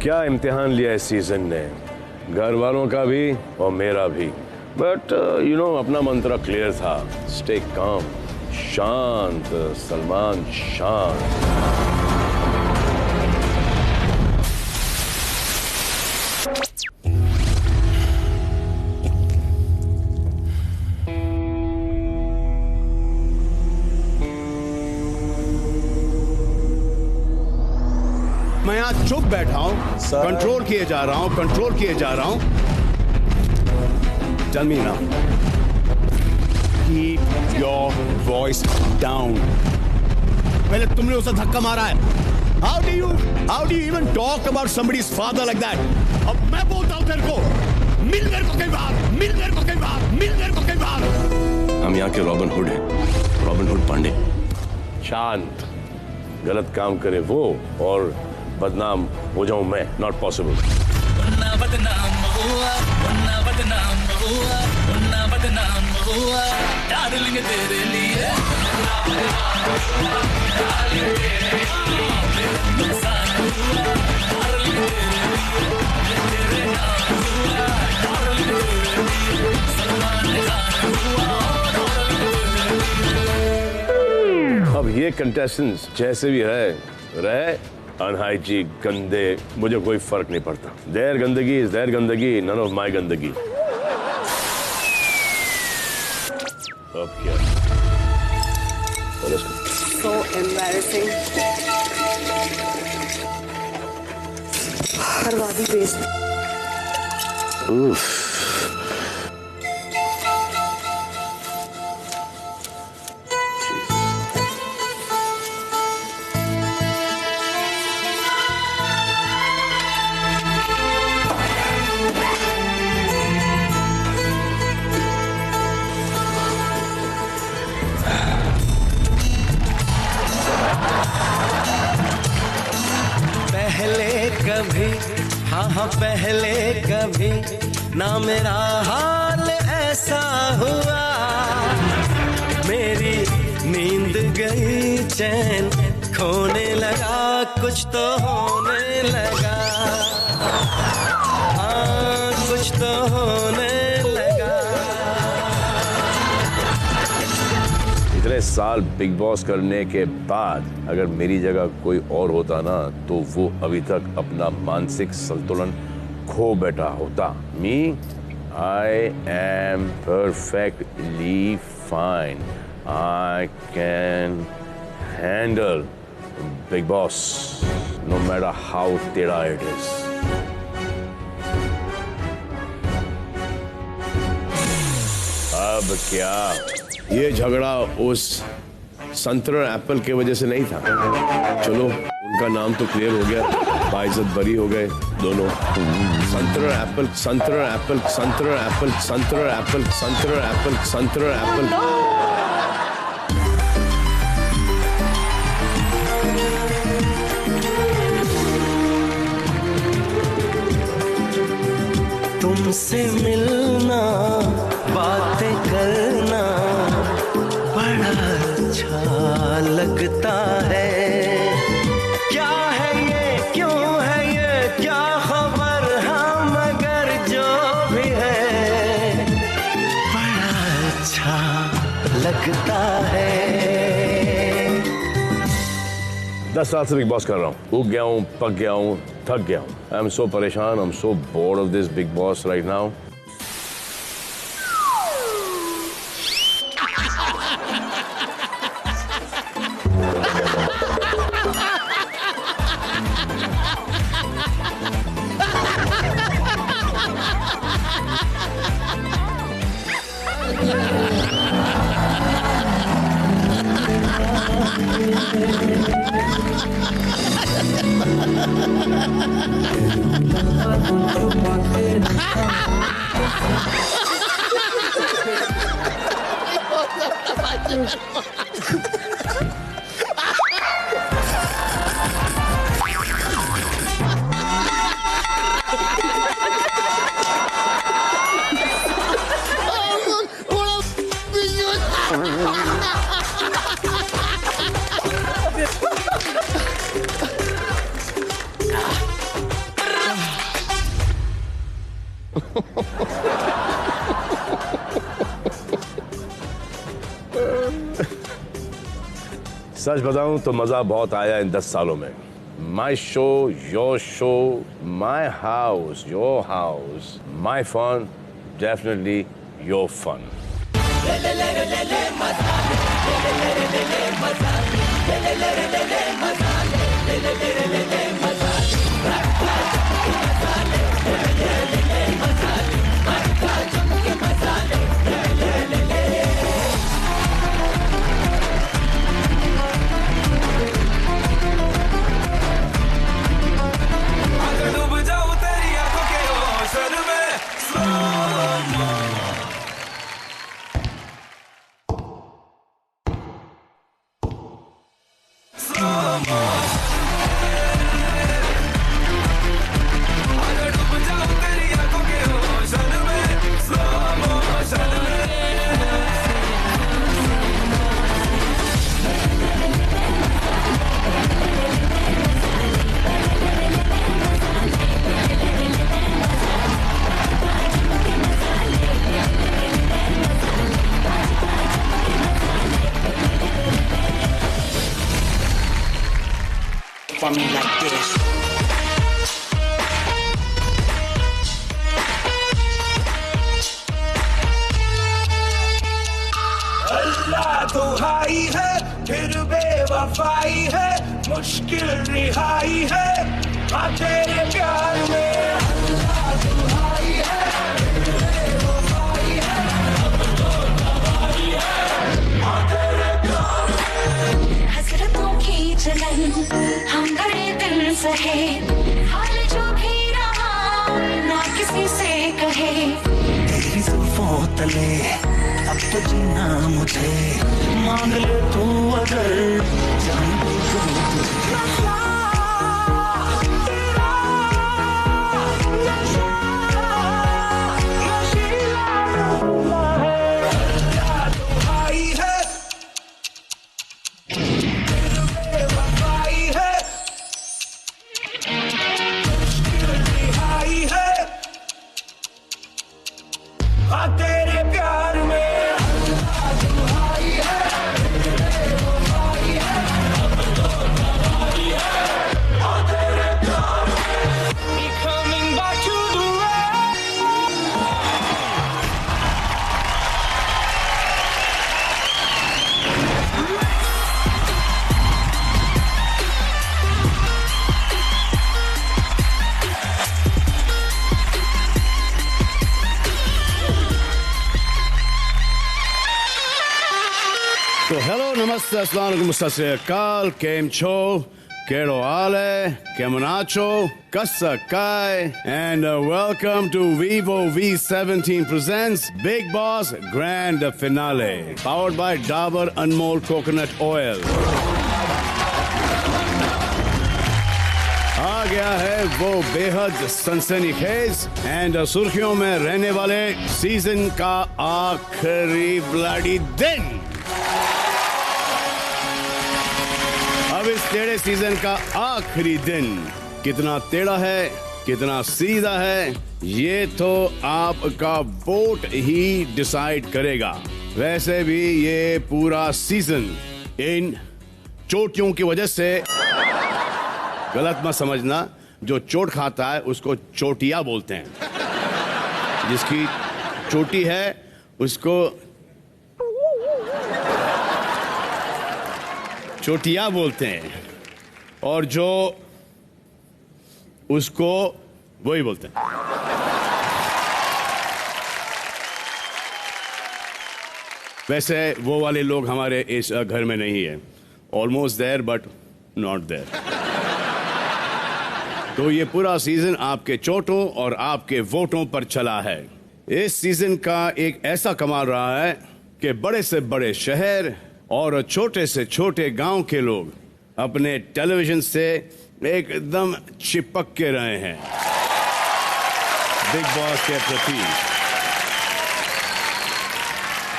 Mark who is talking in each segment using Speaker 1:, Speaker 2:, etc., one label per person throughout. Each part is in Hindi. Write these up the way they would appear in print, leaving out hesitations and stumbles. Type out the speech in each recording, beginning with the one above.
Speaker 1: क्या इम्तिहान लिया इस सीजन ने, घर वालों का भी और मेरा भी। बट यू नो अपना मंत्र क्लियर था, स्टे काम, शांत सलमान शांत।
Speaker 2: मैं यहाँ चुप बैठा हूँ, कंट्रोल किए जा रहा हूँ, कंट्रोल किए जा रहा हूँ। Tell me now. Keep your voice down. पहले तुमने उसे धक्का मारा है। How do you even talk about somebody's father like that? अब मैं बोलता हूँ तेरे को, मिल मेरे को कई बार, मिल मेरे को कई बार, मिल मेरे को कई बार।
Speaker 1: हम यहाँ के रॉबिन हुड हैं, रॉबिन हुड पांडे। शांत, गलत काम करे वो और बदनाम हो जाऊं मैं, नॉट पॉसिबल।
Speaker 3: बदनाम हुआ डार्लिंग तेरे लिए।
Speaker 1: अब ये कंटेस्टेंट्स जैसे भी रहे अनहाइजीनिक, गंदे, मुझे कोई फर्क नहीं पड़ता। देयर गंदगी इज देयर गंदगी, नन ऑफ माय गंदगी। अब क्या?
Speaker 4: So embarrassing. बर्बादी बेस्ट।
Speaker 5: कभी हाँ पहले कभी ना मेरा हाल ऐसा हुआ। मेरी नींद गई, चैन खोने लगा, कुछ तो होने लगा। हाँ कुछ तो होने लगा।
Speaker 1: इतने साल बिग बॉस करने के बाद अगर मेरी जगह कोई और होता ना तो वो अभी तक अपना मानसिक संतुलन खो बैठा होता। Me I am perfectly fine, I can handle Big Boss no matter how टेढ़ा इट इज। अब क्या? ये झगड़ा उस संतरा एप्पल के वजह से नहीं था। चलो उनका नाम तो क्लियर हो गया, बाइज्जत बरी हो गए दोनों। संतरा एप्पल, संतरा एप्पल, संतरा एप्पल, संतरा एप्पल, संतरा एप्पल, संतरा एप्पल।
Speaker 5: तुमसे मिलना, बातें करना बड़ा अच्छा लगता है। क्या है ये, क्यों है ये, क्या खबर, हाँ मगर जो भी है बड़ा अच्छा लगता है।
Speaker 1: 10 साल से बिग बॉस कर रहा हूँ, उग गया हूँ, पक गया हूँ, थक गया हूँ। आई एम सो परेशान, I am so bored of this Big Boss right now. सच बताऊं तो मजा बहुत आया इन 10 सालों में। My show, your show, my house, your house, my fun, definitely your fun.
Speaker 6: For me like this.
Speaker 7: अल्लाह दुहाई है फिर बेवफाई है मुश्किल रिहाई है तेरे प्यार में। अल्लाह दुहाई है फिर बेवफाई है दवाई है तेरे प्यार में।
Speaker 8: हसरतों की चलन हम बड़े दिल सहे हाल जो भी रहा ना किसी से कहे।
Speaker 6: तेरी जुल्फों तले अब तो जीना मुझे मांग ले तू अगर जान भी दूँ तुझे।
Speaker 7: तेरे प्यार में दुहाई है तेरे प्यार में coming back to the
Speaker 2: तो हेलो, नमस्ते, अस्सलाम वालेकुम, सत श्री अकाल, केम छो, केड़ो हाल है, केमनाचो, कसकाय, and welcome to Vivo V17 presents Big Boss Grand Finale, powered by Dabur Anmol Coconut Oil. आ गया है वो बेहद सनसनीखेज एंड सुर्खियों में रहने वाले सीजन का आखिरी ब्लडी दिन। अब इस टेढ़े सीजन का आखिरी दिन कितना टेढ़ा है, कितना सीधा है, ये तो आपका वोट ही डिसाइड करेगा। वैसे भी ये पूरा सीजन इन चोटियों की वजह से, गलत मत समझना, जो चोट खाता है उसको चोटिया बोलते हैं। जिसकी चोटी है उसको चोटिया बोलते हैं, और जो उसको वही बोलते हैं। वैसे वो वाले लोग हमारे इस घर में नहीं है, almost there but not there. तो ये पूरा सीजन आपके चोटों और आपके वोटों पर चला है। इस सीजन का एक ऐसा कमाल रहा है कि बड़े से बड़े शहर और छोटे से छोटे गांव के लोग अपने टेलीविजन से एकदम चिपक के रहे हैं बिग बॉस के प्रति।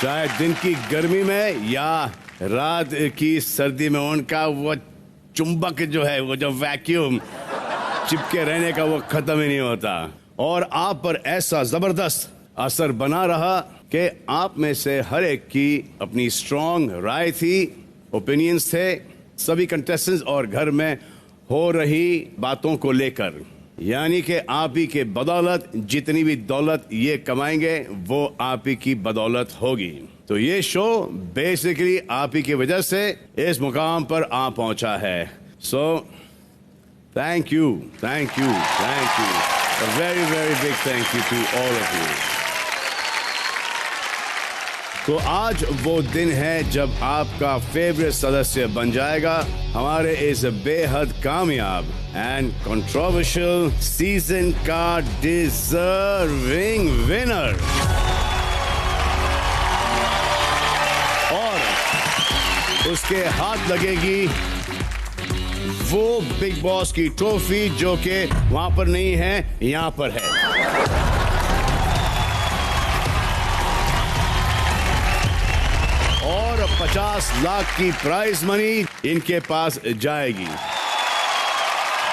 Speaker 2: चाहे दिन की गर्मी में या रात की सर्दी में, उनका वो चुंबक जो है, वो जो वैक्यूम चिपके रहने का, वो खत्म ही नहीं होता। और आप पर ऐसा जबरदस्त असर बना रहा कि आप में से हर एक की अपनी स्ट्रॉन्ग राय थी, ओपिनियंस थे सभी कंटेस्टेंट्स और घर में हो रही बातों को लेकर। यानी कि आप ही के बदौलत जितनी भी दौलत ये कमाएंगे वो आप ही की बदौलत होगी। तो ये शो बेसिकली आप ही की वजह से इस मुकाम पर आ पहुंचा है। So thank you, thank you, thank you, a very very big thank you to all of you. तो आज वो दिन है जब आपका फेवरेट सदस्य बन जाएगा हमारे इस बेहद कामयाब एंड कंट्रोवर्शियल सीजन का डिजर्विंग विनर। और उसके हाथ लगेगी वो बिग बॉस की ट्रॉफी जो कि वहां पर नहीं है, यहां पर है। और 50 लाख की प्राइज मनी इनके पास जाएगी।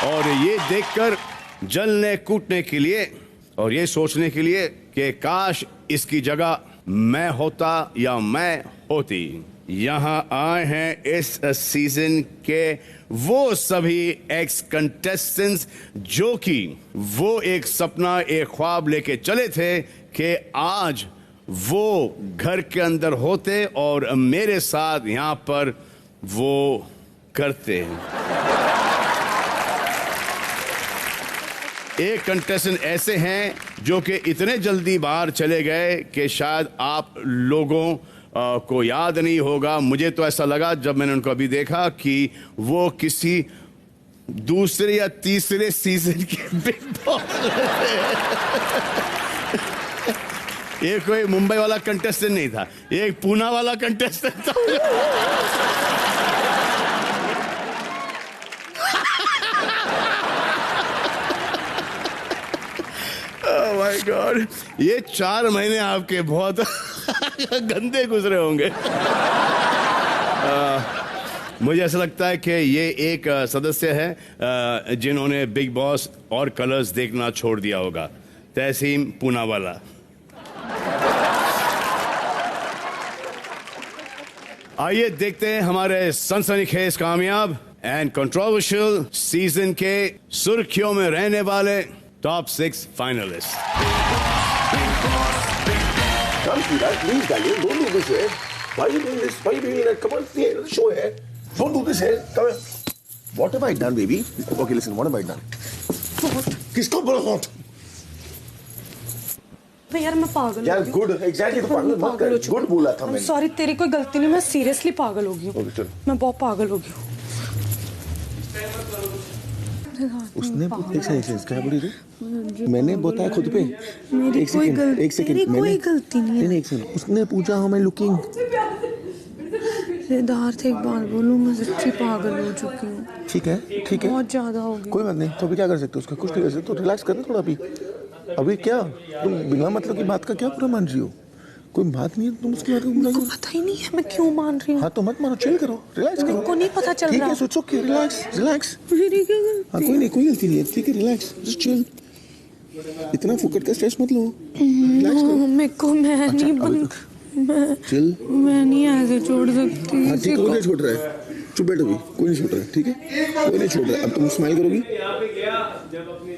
Speaker 2: और ये देखकर जलने कूटने के लिए और ये सोचने के लिए कि काश इसकी जगह मैं होता या मैं होती। यहाँ आए हैं इस सीजन के वो सभी एक्स कंटेस्टेंट्स जो कि वो एक सपना, एक ख्वाब लेके चले थे कि आज वो घर के अंदर होते और मेरे साथ यहाँ पर वो करते हैं। एक कंटेस्टेंट ऐसे हैं जो कि इतने जल्दी बाहर चले गए कि शायद आप लोगों को याद नहीं होगा। मुझे तो ऐसा लगा जब मैंने उनको अभी देखा कि वो किसी दूसरे या तीसरे सीजन के बिग बॉस ये कोई मुंबई वाला कंटेस्टेंट नहीं था, ये एक पूना वाला कंटेस्टेंट था। ओह माय गॉड, ये 4 महीने आपके बहुत गंदे गुजरे होंगे। मुझे ऐसा लगता है कि ये एक सदस्य है जिन्होंने बिग बॉस और कलर्स देखना छोड़ दिया होगा, तहसीम पूना वाला। आइए देखते हैं हमारे सनसनीखेज कामयाब एंड कंट्रोवर्शियल सीजन के सुर्खियों में रहने वाले top 6 finalist.
Speaker 9: Come, Sridhar, please, darling, don't do this here. Why are you doing this? Why are you doing that? Come on, see the show here. Don't do this here. Come here. What have I done, baby? Okay, listen, what have I done? What? किसको बोला what?
Speaker 4: यार मैं पागल
Speaker 9: यार
Speaker 4: हो गई।
Speaker 9: good, exactly, तो पागल मत कर। Good बोला था मैंने।
Speaker 4: सॉरी, तेरी कोई गलती नहीं, मैं सीरियसली पागल हो गई हूँ।
Speaker 9: Okay, चल।
Speaker 4: मैं बहुत पागल हो गई हूँ।
Speaker 9: उसने क्या बोली थी? मैंने बताया खुद पे।
Speaker 4: मेरी कोई गलती,
Speaker 9: एक सेकंड,
Speaker 4: मेरी कोई गलती नहीं है।
Speaker 9: एक सेकंड, उसने पूछा हाउ मैं लुकिंग।
Speaker 4: सिद्धार्थ एक बात बोलूं, मैं सच्ची पागल हो चुकी हूँ।
Speaker 9: ठीक है, ठीक है,
Speaker 4: बहुत ज्यादा हो गई।
Speaker 9: कोई बात नहीं। तो अभी क्या कर सकते हो? उसका कुछ नहीं कर सकते, तो रिलैक्स करना थोड़ा। अभी क्या तुम बिना मतलब की बात का क्या पूरा मान रही हो? कोई बात नहीं है, तुम उसकी बात को
Speaker 4: पता ही नहीं है मैं क्यों मान रही हूँ।
Speaker 9: हाँ तो मत मानो, चिल करो, रिलैक्स करो।
Speaker 4: को नहीं पता चल रहा।
Speaker 9: ठीक है, सोचो कि रिलैक्स रिलैक्स।
Speaker 4: मेरी क्या गलती?
Speaker 9: हाँ कोई नहीं, कोई गलती नहीं है। ठीक है, रिलैक्स, जस्ट चिल। इतना फुकट का स्ट्रेस मत लो।
Speaker 4: मेरे को मैं नहीं बन,
Speaker 9: चिल।
Speaker 4: मैं नहीं ऐसे छोड़ सकती।
Speaker 9: हाँ ठीक है, कोई नहीं छोड़ रहा है। चुप बैठो भी, कोई नहीं छोड़ रहा है। ठीक है, कोई नहीं छोड़ रहा है। अब तुम स्माइल करोगी?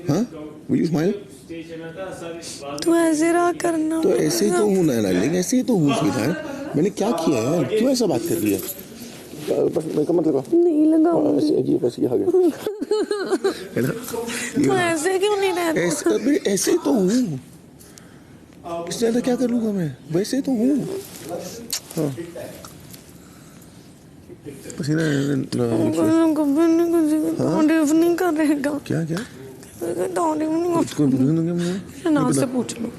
Speaker 9: हाँ, विल यू स्माइल?
Speaker 4: तू ऐसे रहा करना।
Speaker 9: तो ऐसे ही तो हूँ ना डार्लिंग, ऐसे ही तो हूँ स्वीटहार्ट। मैंने क्या किया है? क्यों ऐसा बात कर रही है? बस मेकअप मत लगाओ।
Speaker 4: नहीं लगाऊं।
Speaker 9: ये बस ये आ गया है ना?
Speaker 4: तू ऐसे क्यों नहीं रहता?
Speaker 9: ऐसे तो हूँ, इससे ज्यादा क्या कर लूंगा मैं? वैसे तो हूँ। हाँ पसीना
Speaker 4: नहीं करेगा।
Speaker 9: क्या क्या
Speaker 4: शनाज से पूछ लो।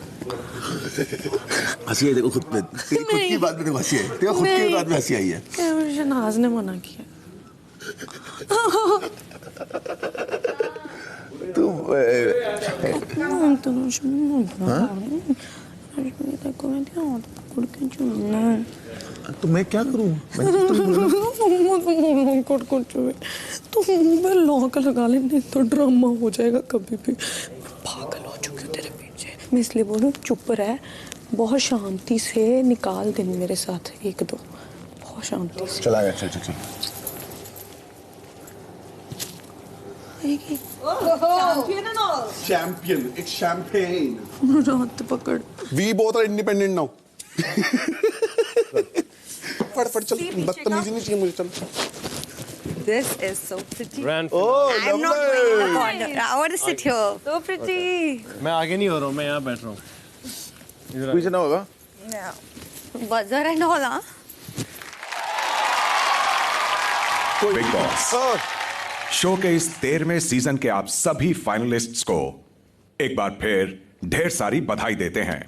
Speaker 9: हंसी है देखो खुद पे, तेरी खुद की बात में देखो हंसी है, तेरी खुद की बात में हंसी आई है।
Speaker 4: शनाज ने मना किया।
Speaker 9: तो मैं क्या करूं?
Speaker 4: तो मुंह में लॉक लगा ले, नहीं तो ड्रामा हो जाएगा कभी भी। पागल हो चुकी हूँ तेरे मैं इसलिए बोलूँ चुप रह, बहुत शांति से निकाल दिन मेरे साथ एक दो, बहुत शांति से।
Speaker 9: चला गया, चल चल चल।
Speaker 10: Champion, it's champagne.
Speaker 4: रात पकड़।
Speaker 10: We both are independent now. फट चल, बदतमीजी नहीं चाहिए मुझे, चल।
Speaker 11: This is so pretty.
Speaker 10: Oh,
Speaker 11: I'm not going in the corner. I want to sit here. So pretty.
Speaker 12: मैं आगे नहीं हो रहा हूँ, मैं यहाँ बैठ रहा हूँ।
Speaker 9: पीछे ना होगा?
Speaker 11: Yeah. Buzzer and all, huh?
Speaker 13: Big boss show के इस 13वें सीजन के आप सभी फाइनलिस्ट्स को एक बार फिर ढेर सारी बधाई देते हैं।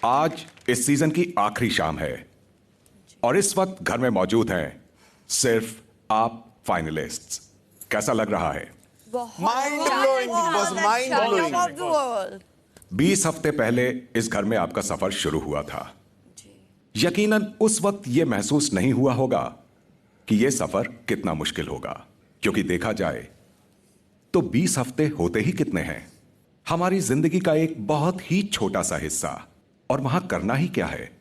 Speaker 13: आज इस सीजन की आखिरी शाम है और इस वक्त घर में मौजूद हैं सिर्फ आप फाइनलिस्ट्स। कैसा लग रहा है?
Speaker 10: Mind blowing, boss, mind blowing.
Speaker 11: Of the world.
Speaker 13: 20 हफ्ते पहले इस घर में आपका सफर शुरू हुआ था। यकीनन उस वक्त यह महसूस नहीं हुआ होगा कि यह सफर कितना मुश्किल होगा, क्योंकि देखा जाए तो 20 हफ्ते होते ही कितने हैं, हमारी जिंदगी का एक बहुत ही छोटा सा हिस्सा। और वहां करना ही क्या है,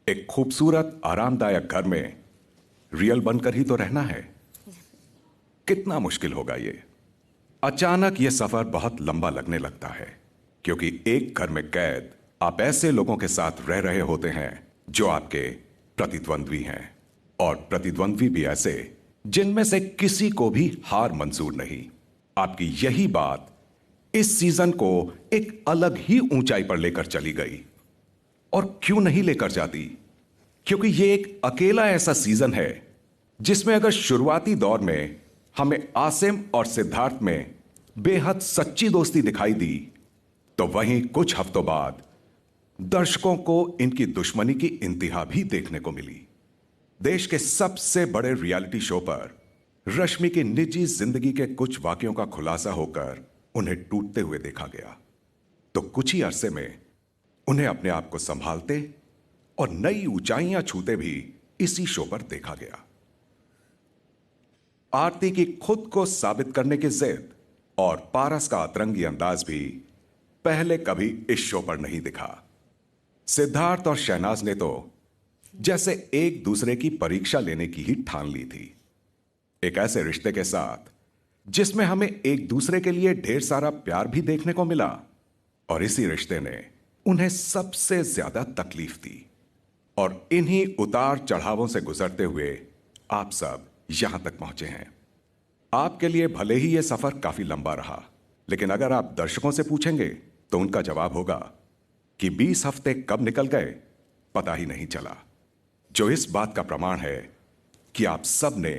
Speaker 13: एक खूबसूरत आरामदायक घर में रियल बनकर ही तो रहना है। कितना मुश्किल होगा ये। अचानक यह सफर बहुत लंबा लगने लगता है, क्योंकि एक घर में कैद आप ऐसे लोगों के साथ रह रहे होते हैं जो आपके प्रतिद्वंद्वी हैं, और प्रतिद्वंद्वी भी ऐसे जिनमें से किसी को भी हार मंजूर नहीं। आपकी यही बात इस सीजन को एक अलग ही ऊंचाई पर लेकर चली गई। और क्यों नहीं लेकर जाती? क्योंकि यह एक अकेला ऐसा सीजन है जिसमें अगर शुरुआती दौर में हमें आसिम और सिद्धार्थ में बेहद सच्ची दोस्ती दिखाई दी, तो वहीं कुछ हफ्तों बाद दर्शकों को इनकी दुश्मनी की इंतहा भी देखने को मिली। देश के सबसे बड़े रियलिटी शो पर रश्मि की निजी जिंदगी के कुछ वाकयों का खुलासा होकर उन्हें टूटते हुए देखा गया, तो कुछ ही अरसे में उन्हें अपने आप को संभालते और नई ऊंचाइयां छूते भी इसी शो पर देखा गया। आरती की खुद को साबित करने की जिद और पारस का अतरंगी अंदाज भी पहले कभी इस शो पर नहीं दिखा। सिद्धार्थ और शहनाज ने तो जैसे एक दूसरे की परीक्षा लेने की ही ठान ली थी, एक ऐसे रिश्ते के साथ जिसमें हमें एक दूसरे के लिए ढेर सारा प्यार भी देखने को मिला, और इसी रिश्ते ने उन्हें सबसे ज्यादा तकलीफ दी। और इन्हीं उतार चढ़ावों से गुजरते हुए आप सब यहां तक पहुंचे हैं। आपके लिए भले ही यह सफर काफी लंबा रहा, लेकिन अगर आप दर्शकों से पूछेंगे तो उनका जवाब होगा कि 20 हफ्ते कब निकल गए पता ही नहीं चला, जो इस बात का प्रमाण है कि आप सब ने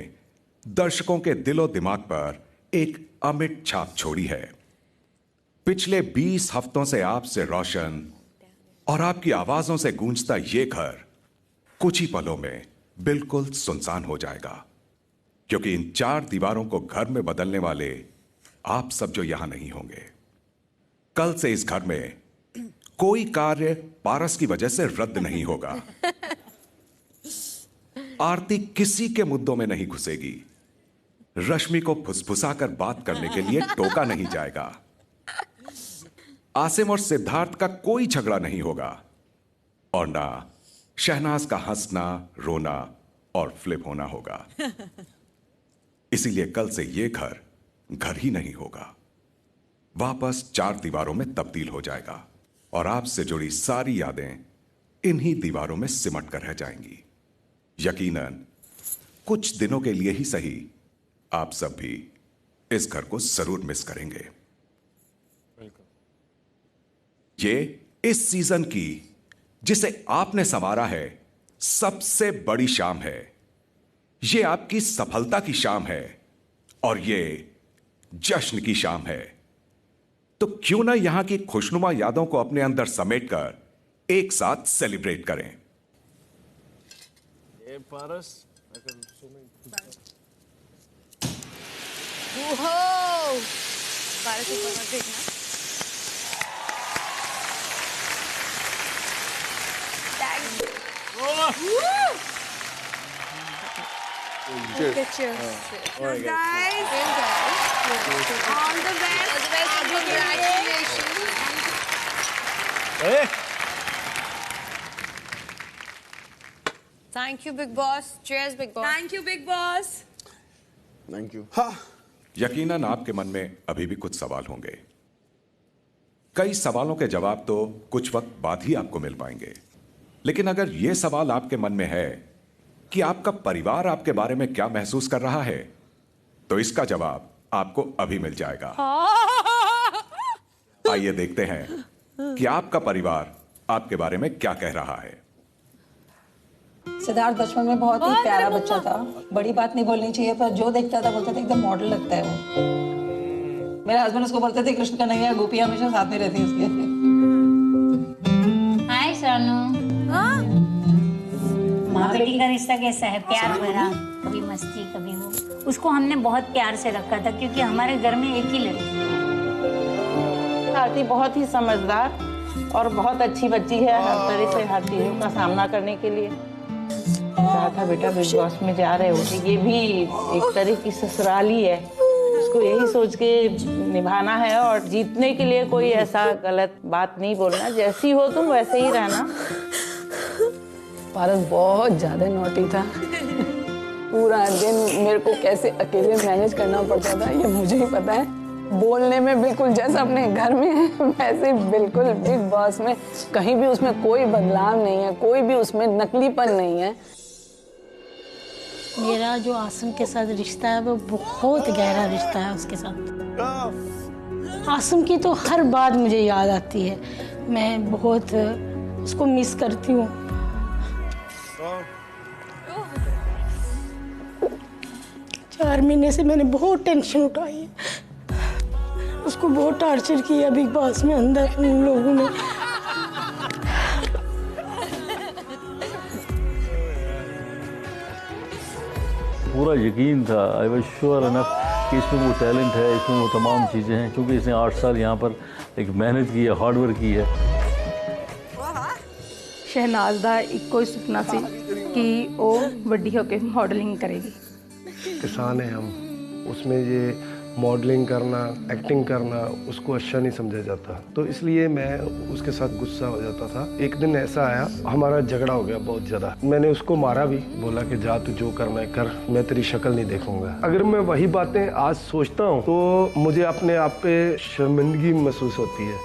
Speaker 13: दर्शकों के दिलो दिमाग पर एक अमिट छाप छोड़ी है। पिछले 20 हफ्तों से आपसे रोशन और आपकी आवाजों से गूंजता यह घर कुछ ही पलों में बिल्कुल सुनसान हो जाएगा, क्योंकि इन 4 दीवारों को घर में बदलने वाले आप सब जो यहां नहीं होंगे। कल से इस घर में कोई कार्य पारस की वजह से रद्द नहीं होगा। आरती किसी के मुद्दों में नहीं घुसेगी, रश्मि को फुसफुसाकर बात करने के लिए टोका नहीं जाएगा, आसिम और सिद्धार्थ का कोई झगड़ा नहीं होगा, और ना शहनाज का हंसना, रोना और फ्लिप होना होगा। इसीलिए कल से यह घर घर ही नहीं होगा, वापस 4 दीवारों में तब्दील हो जाएगा, और आपसे जुड़ी सारी यादें इन्हीं दीवारों में सिमट कर रह जाएंगी। यकीनन कुछ दिनों के लिए ही सही, आप सब भी इस घर को जरूर मिस करेंगे। ये इस सीजन की, जिसे आपने संवारा है, सबसे बड़ी शाम है। ये आपकी सफलता की शाम है, और ये जश्न की शाम है। तो क्यों ना यहां की खुशनुमा यादों को अपने अंदर समेटकर एक साथ सेलिब्रेट करें।
Speaker 12: पारस,
Speaker 11: पारस ऊपर मत देखना।
Speaker 10: Cheers.
Speaker 11: Okay, cheers.
Speaker 10: All right,
Speaker 11: guys. All the best. Congratulations. Thank you, Big Boss. Cheers, Big Boss.
Speaker 14: Thank you, Big Boss.
Speaker 10: Thank you.
Speaker 13: यकीनन आपके मन में अभी भी कुछ सवाल होंगे। कई सवालों के जवाब तो कुछ वक्त बाद ही आपको मिल पाएंगे, लेकिन अगर यह सवाल आपके मन में है कि आपका परिवार आपके बारे में क्या महसूस कर रहा है, तो इसका जवाब आपको अभी मिल जाएगा। आइए देखते हैं कि आपका परिवार आपके बारे में क्या कह रहा है।
Speaker 15: सिद्धार्थ बचपन में बहुत ही प्यारा बच्चा था। बड़ी बात नहीं बोलनी चाहिए, पर जो देखता था बोलता था एकदम मॉडल लगता है वो। मेरे हस्बैंड उसको बोलते थे कृष्ण कन्हैया, गोपी हमेशा साथ में रहती है उसके।
Speaker 16: हाय सोनू। माँ बेटी का रिश्ता कैसा है? प्यार भरा, कभी मस्ती कभी वो। उसको हमने बहुत प्यार से रखा था क्योंकि हमारे घर में एक ही लड़की है।
Speaker 17: आरती बहुत ही समझदार और बहुत अच्छी बच्ची है, हर तरह से हर चीजों का सामना करने के लिए। कहा था बेटा बिग बॉस में जा रहे हो, ये भी एक तरह की ससुराली है, उसको यही सोच के निभाना है और जीतने के लिए कोई ऐसा गलत बात नहीं बोलना। जैसी हो तुम वैसे ही रहना।
Speaker 4: पारस बहुत ज्यादा नॉटी था। पूरा दिन मेरे को कैसे अकेले मैनेज करना पड़ता था ये मुझे ही पता है। बोलने में बिल्कुल जैसा अपने घर में है वैसे बिल्कुल बिग बॉस में कहीं भी उसमें कोई बदलाव नहीं है, कोई भी उसमें नकलीपन नहीं है।
Speaker 18: मेरा जो आसिम के साथ रिश्ता है वो बहुत गहरा रिश्ता है उसके साथ। आसिम की तो हर बात मुझे याद आती है, मैं बहुत उसको मिस करती हूँ। चार महीने से मैंने बहुत टेंशन उठाई है, उसको बहुत टार्चर किया बिग बॉस में अंदर उन लोगों ने।
Speaker 19: पूरा यकीन था, आई वॉज श्योर इनफ कि इसमें वो टैलेंट है, इसमें वो तमाम चीज़ें हैं, क्योंकि इसने 8 साल यहाँ पर एक मेहनत की है, हार्डवर्क की है।
Speaker 20: शहनाज दा एक कोई सुपना सी कि वो बड़ी होके मॉडलिंग करेगी।
Speaker 21: किसान है हम, उसमें ये मॉडलिंग करना, एक्टिंग करना उसको अच्छा नहीं समझा जाता, तो इसलिए मैं उसके साथ गुस्सा हो जाता था। एक दिन ऐसा आया, हमारा झगड़ा हो गया बहुत ज़्यादा। मैंने उसको मारा भी, बोला कि जा तू जो करना है कर, मैं तेरी शक्ल नहीं देखूंगा। अगर मैं वही बातें आज सोचता हूँ तो मुझे अपने आप पे शर्मिंदगी महसूस होती है।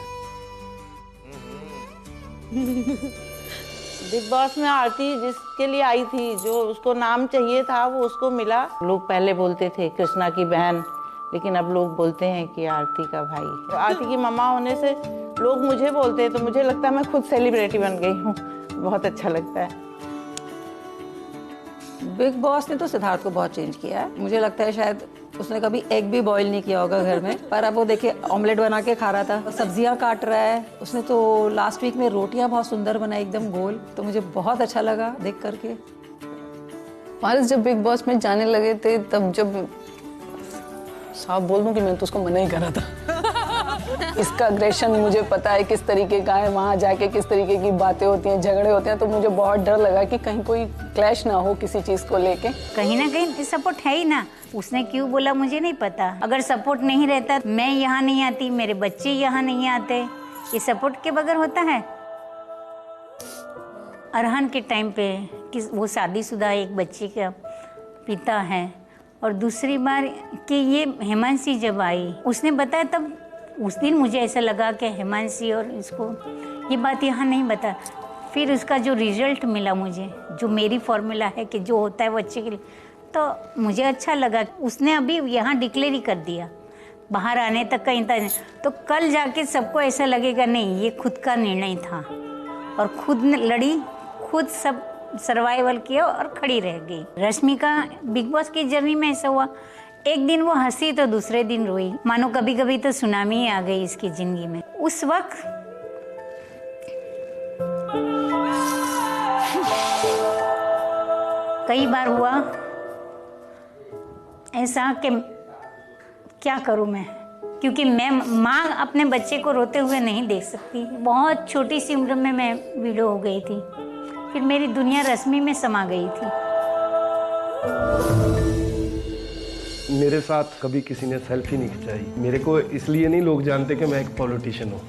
Speaker 17: बिग बॉस में आरती जिसके लिए आई थी, जो उसको नाम चाहिए था वो उसको मिला। लोग पहले बोलते थे कृष्णा की बहन, लेकिन अब लोग बोलते हैं कि आरती का भाई। तो आरती की मम्मा होने से लोग मुझे बोलते हैं, तो मुझे लगता है मैं खुद सेलिब्रिटी बन गई हूँ। बहुत अच्छा लगता है।
Speaker 15: बिग बॉस ने तो सिद्धार्थ को बहुत चेंज किया है। मुझे लगता है शायद उसने कभी एग भी बॉईल नहीं किया होगा घर में, पर अब वो देखिए ऑमलेट बना के खा रहा था, सब्जियां काट रहा है। उसने तो लास्ट वीक में रोटियां बहुत सुंदर बनाई, एकदम गोल, तो मुझे बहुत अच्छा लगा देख करके।
Speaker 4: पारस जब बिग बॉस में जाने लगे थे, तब जब साफ बोल दूं कि मैंने तो उसको मना ही करा था। इसका अग्रेशन मुझे पता है किस तरीके का है, वहाँ जाके किस तरीके की बातें होती हैं, झगड़े होते हैं, तो मुझे बहुत डर लगा कि कहीं कोई क्लैश ना हो किसी चीज़ को लेके।
Speaker 16: कहीं ना कहीं सपोर्ट है ही ना, उसने क्यों बोला मुझे नहीं पता। अगर सपोर्ट नहीं रहता, मैं यहाँ नहीं आती, मेरे बच्चे यहाँ नहीं आते, ये सपोर्ट के बगैर होता है। अरहान के टाइम पे कि वो शादीशुदा एक बच्चे का पिता है, और दूसरी बार कि ये हेमांशी जब आई उसने बताया, तब उस दिन मुझे ऐसा लगा कि हेमांशी और इसको ये बात यहाँ नहीं बता। फिर उसका जो रिजल्ट मिला मुझे, जो मेरी फॉर्मूला है कि जो होता है वो अच्छे के लिए, तो मुझे अच्छा लगा। उसने अभी यहाँ डिक्लेयर ही कर दिया, बाहर आने तक का इंतजार। तो कल जाके सबको ऐसा लगेगा नहीं, ये खुद का निर्णय था और खुद लड़ी, खुद सब सर्वाइवल किया और खड़ी रह गई। रश्मिका बिग बॉस की जर्नी में ऐसा हुआ, एक दिन वो हंसी तो दूसरे दिन रोई, मानो कभी कभी तो सुनामी ही आ गई इसकी जिंदगी में। उस वक्त कई बार हुआ ऐसा कि क्या करूं मैं, क्योंकि मैं माँ अपने बच्चे को रोते हुए नहीं देख सकती। बहुत छोटी सी उम्र में मैं विडो हो गई थी, फिर मेरी दुनिया रश्मि में समा गई थी।
Speaker 21: मेरे साथ कभी किसी ने सेल्फी नहीं खिंचाई। मेरे को इसलिए नहीं लोग जानते कि मैं एक पॉलिटिशियन हूँ,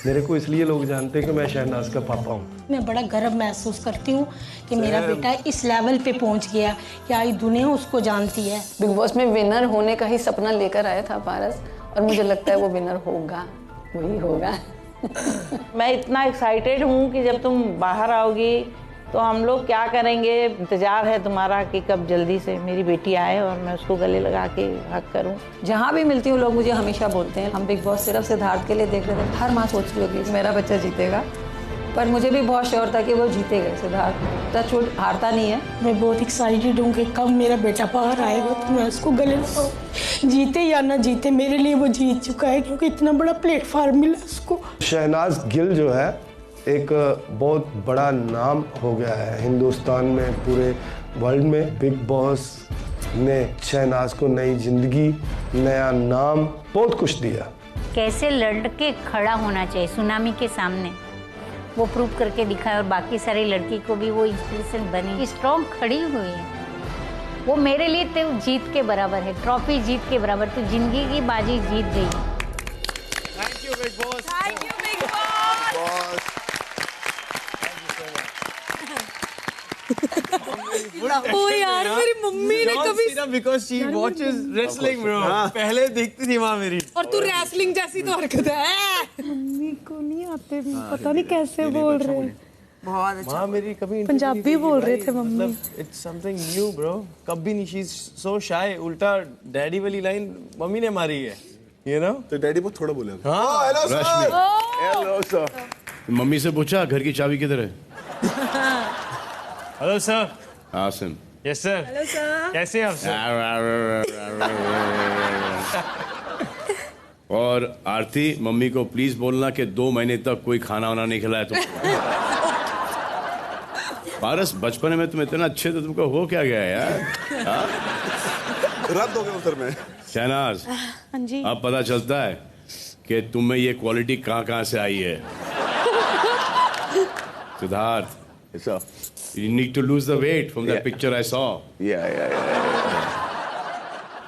Speaker 21: मेरे को इसलिए लोग जानते हैं कि मैं शहनाज का पापा हूँ।
Speaker 18: मैं बड़ा गर्व महसूस करती हूँ कि मेरा बेटा इस लेवल पे पहुँच गया, या दुनिया उसको जानती है।
Speaker 4: बिग बॉस में विनर होने का ही सपना लेकर आया था पारस, और मुझे लगता है वो विनर होगा, वही होगा।
Speaker 17: मैं इतना एक्साइटेड हूँ कि जब तुम बाहर आओगी तो हम लोग क्या करेंगे, इंतजार है तुम्हारा कि कब जल्दी से मेरी बेटी आए और मैं उसको गले लगा के हक करूँ।
Speaker 15: जहाँ भी मिलती हूँ लोग मुझे हमेशा बोलते हैं हम बिग बॉस सिर्फ सिद्धार्थ के लिए देख रहे थे। हर माँ सोच रही होगी मेरा बच्चा जीतेगा, पर मुझे भी बहुत श्योर था कि वो जीतेगा। सिद्धार्थ टचवुड हारता नहीं है।
Speaker 18: मैं बहुत एक्साइटेड हूँ कि कब मेरा बेटा बाहर आएगा तो मैं उसको गले लगाऊँ। जीते या ना जीते मेरे लिए वो जीत चुका है, क्योंकि इतना बड़ा प्लेटफॉर्म मिला उसको।
Speaker 21: शहनाज गिल जो है एक बहुत बड़ा नाम हो गया है हिंदुस्तान में, पूरे वर्ल्ड में। बिग बॉस ने शहनाज को नई जिंदगी, नया नाम, बहुत कुछ दिया।
Speaker 16: कैसे लड़के खड़ा होना चाहिए सुनामी के सामने, वो प्रूव करके दिखाया, और बाकी सारी लड़की को भी वो इंस्पिरेशन बनी, स्ट्रॉन्ग खड़ी हुई है। वो मेरे लिए तो जीत के बराबर है, ट्रॉफी जीत के बराबर। तो जिंदगी की बाजी जीत गई।
Speaker 12: Thank you big Boss.
Speaker 11: Thank you big Boss.
Speaker 18: ओ यार, मेरी मम्मी ने कभी
Speaker 12: because she watches wrestling bro, पहले देखती थी माँ मेरी।
Speaker 18: और तू रेसलिंग जैसी तो हरकत है। मम्मी को नहीं आते, पता नहीं कैसे बोल रहे हैं।
Speaker 17: बहुत अच्छा।
Speaker 12: माँ मेरी कभी
Speaker 18: पंजाबी बोल रहे थे mummy.
Speaker 12: It's something new bro, कभी नहीं। शी इज सो शाय। उल्टा डैडी वाली लाइन मम्मी ने मारी है, यू नो।
Speaker 10: तो डैडी बहुत थोड़ा बोले।
Speaker 12: हाँ,
Speaker 1: हेलो सर। मम्मी से पूछा घर की चाबी किधर है?
Speaker 12: Hello sir.
Speaker 1: Asim.
Speaker 12: Yes sir.
Speaker 18: Hello sir.
Speaker 12: कैसे हैं आप सर?
Speaker 1: और आरती, मम्मी को प्लीज बोलना कि 2 महीने तक कोई खाना वाना नहीं खिलाया तुम। पारस, बचपन में तुम इतना अच्छे थे, तुमको हो क्या गया यार?
Speaker 10: रद्द हो गया उधर में।
Speaker 1: शहनाज,
Speaker 18: हाँ जी।
Speaker 1: अब पता चलता है कि तुम में ये क्वालिटी कहाँ से आई है। Siddharth, you need to lose the weight from that picture I saw.
Speaker 9: Yeah.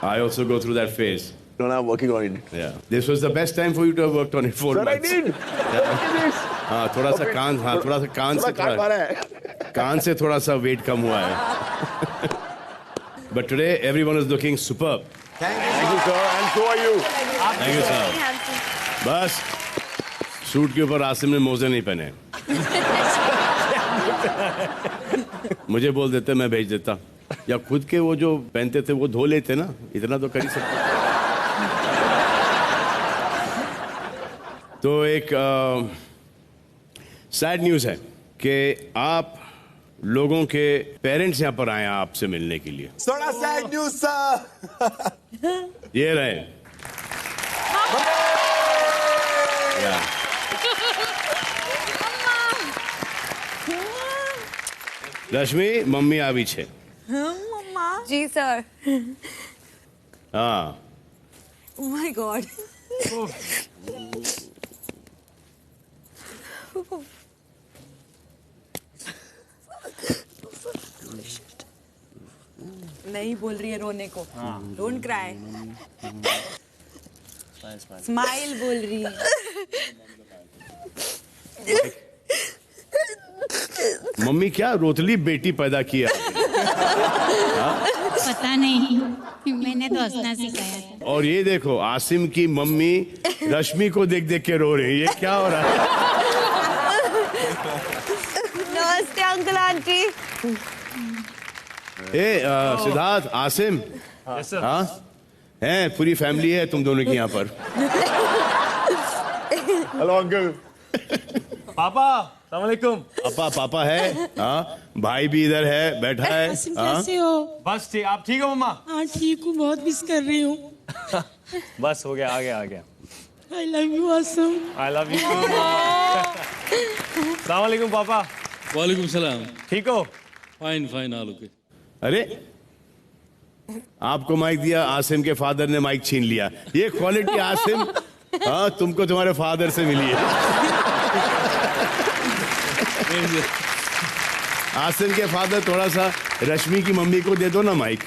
Speaker 1: I also go through that phase.
Speaker 9: No, I'm working on it.
Speaker 1: Yeah. This was the best time for you to have worked on it. 4
Speaker 9: Sir,
Speaker 1: months.
Speaker 9: I did.
Speaker 1: हाँ, थोड़ा सा कान, हाँ, थोड़ा सा कान से कान से थोड़ा सा वेट कम हुआ है। But today everyone is looking superb.
Speaker 9: Thank you, sir. And so are you.
Speaker 1: Thank you, sir. बस सूट के ऊपर आसिम ने मोजे नहीं पहने। मुझे बोल देते, मैं भेज देता, या खुद के वो जो पहनते थे वो धो लेते ना, इतना तो कर ही सकते। तो एक सैड न्यूज़ है कि आप लोगों के पेरेंट्स यहाँ पर आए हैं आपसे मिलने के लिए।
Speaker 10: थोड़ा सैड न्यूज़ सर।
Speaker 1: ये रहे। रश्मि, मम्मी આવી છે।
Speaker 11: मम्मा जी सर।
Speaker 1: हाँ।
Speaker 11: Oh my God. नहीं बोल रही है रोने को। Don't cry. स्माइल बोल रही है।
Speaker 1: मम्मी क्या रोतली बेटी पैदा किया?
Speaker 16: पता नहीं, मैंने तो हंसना सिखाया था।
Speaker 1: और ये देखो, आसिम की मम्मी रश्मि को देख देख के रो रही है। ये क्या हो रहा है?
Speaker 11: नमस्ते अंकल आंटी।
Speaker 1: सिद्धार्थ, आसिम, हाँ हैं, पूरी फैमिली है तुम दोनों की यहाँ पर।
Speaker 10: Hello uncle.
Speaker 12: पापा, अस्सलाम वालेकुम।
Speaker 1: पापा है, हाँ, भाई भी इधर है, बैठा है।
Speaker 18: कैसे हो?
Speaker 12: बस ठीक। आप ठीक हो मम्मा?
Speaker 18: हाँ ठीक हूँ, बहुत मिस कर रही हूँ।
Speaker 12: बस हो गया, आ गया।
Speaker 18: I love you Assam.
Speaker 12: I love you too। अस्सलाम वालेकुम पापा।
Speaker 19: वालेकुम सलाम।
Speaker 12: ठीक हो?
Speaker 19: Fine all okay.
Speaker 1: अरे, आपको माइक दिया, आसिम के फादर ने माइक छीन लिया। ये क्वालिटी आसिम, हाँ, तुमको तुम्हारे फादर से मिली है। आसिम के फादर, थोड़ा सा रश्मि की मम्मी को दे दो ना माइक।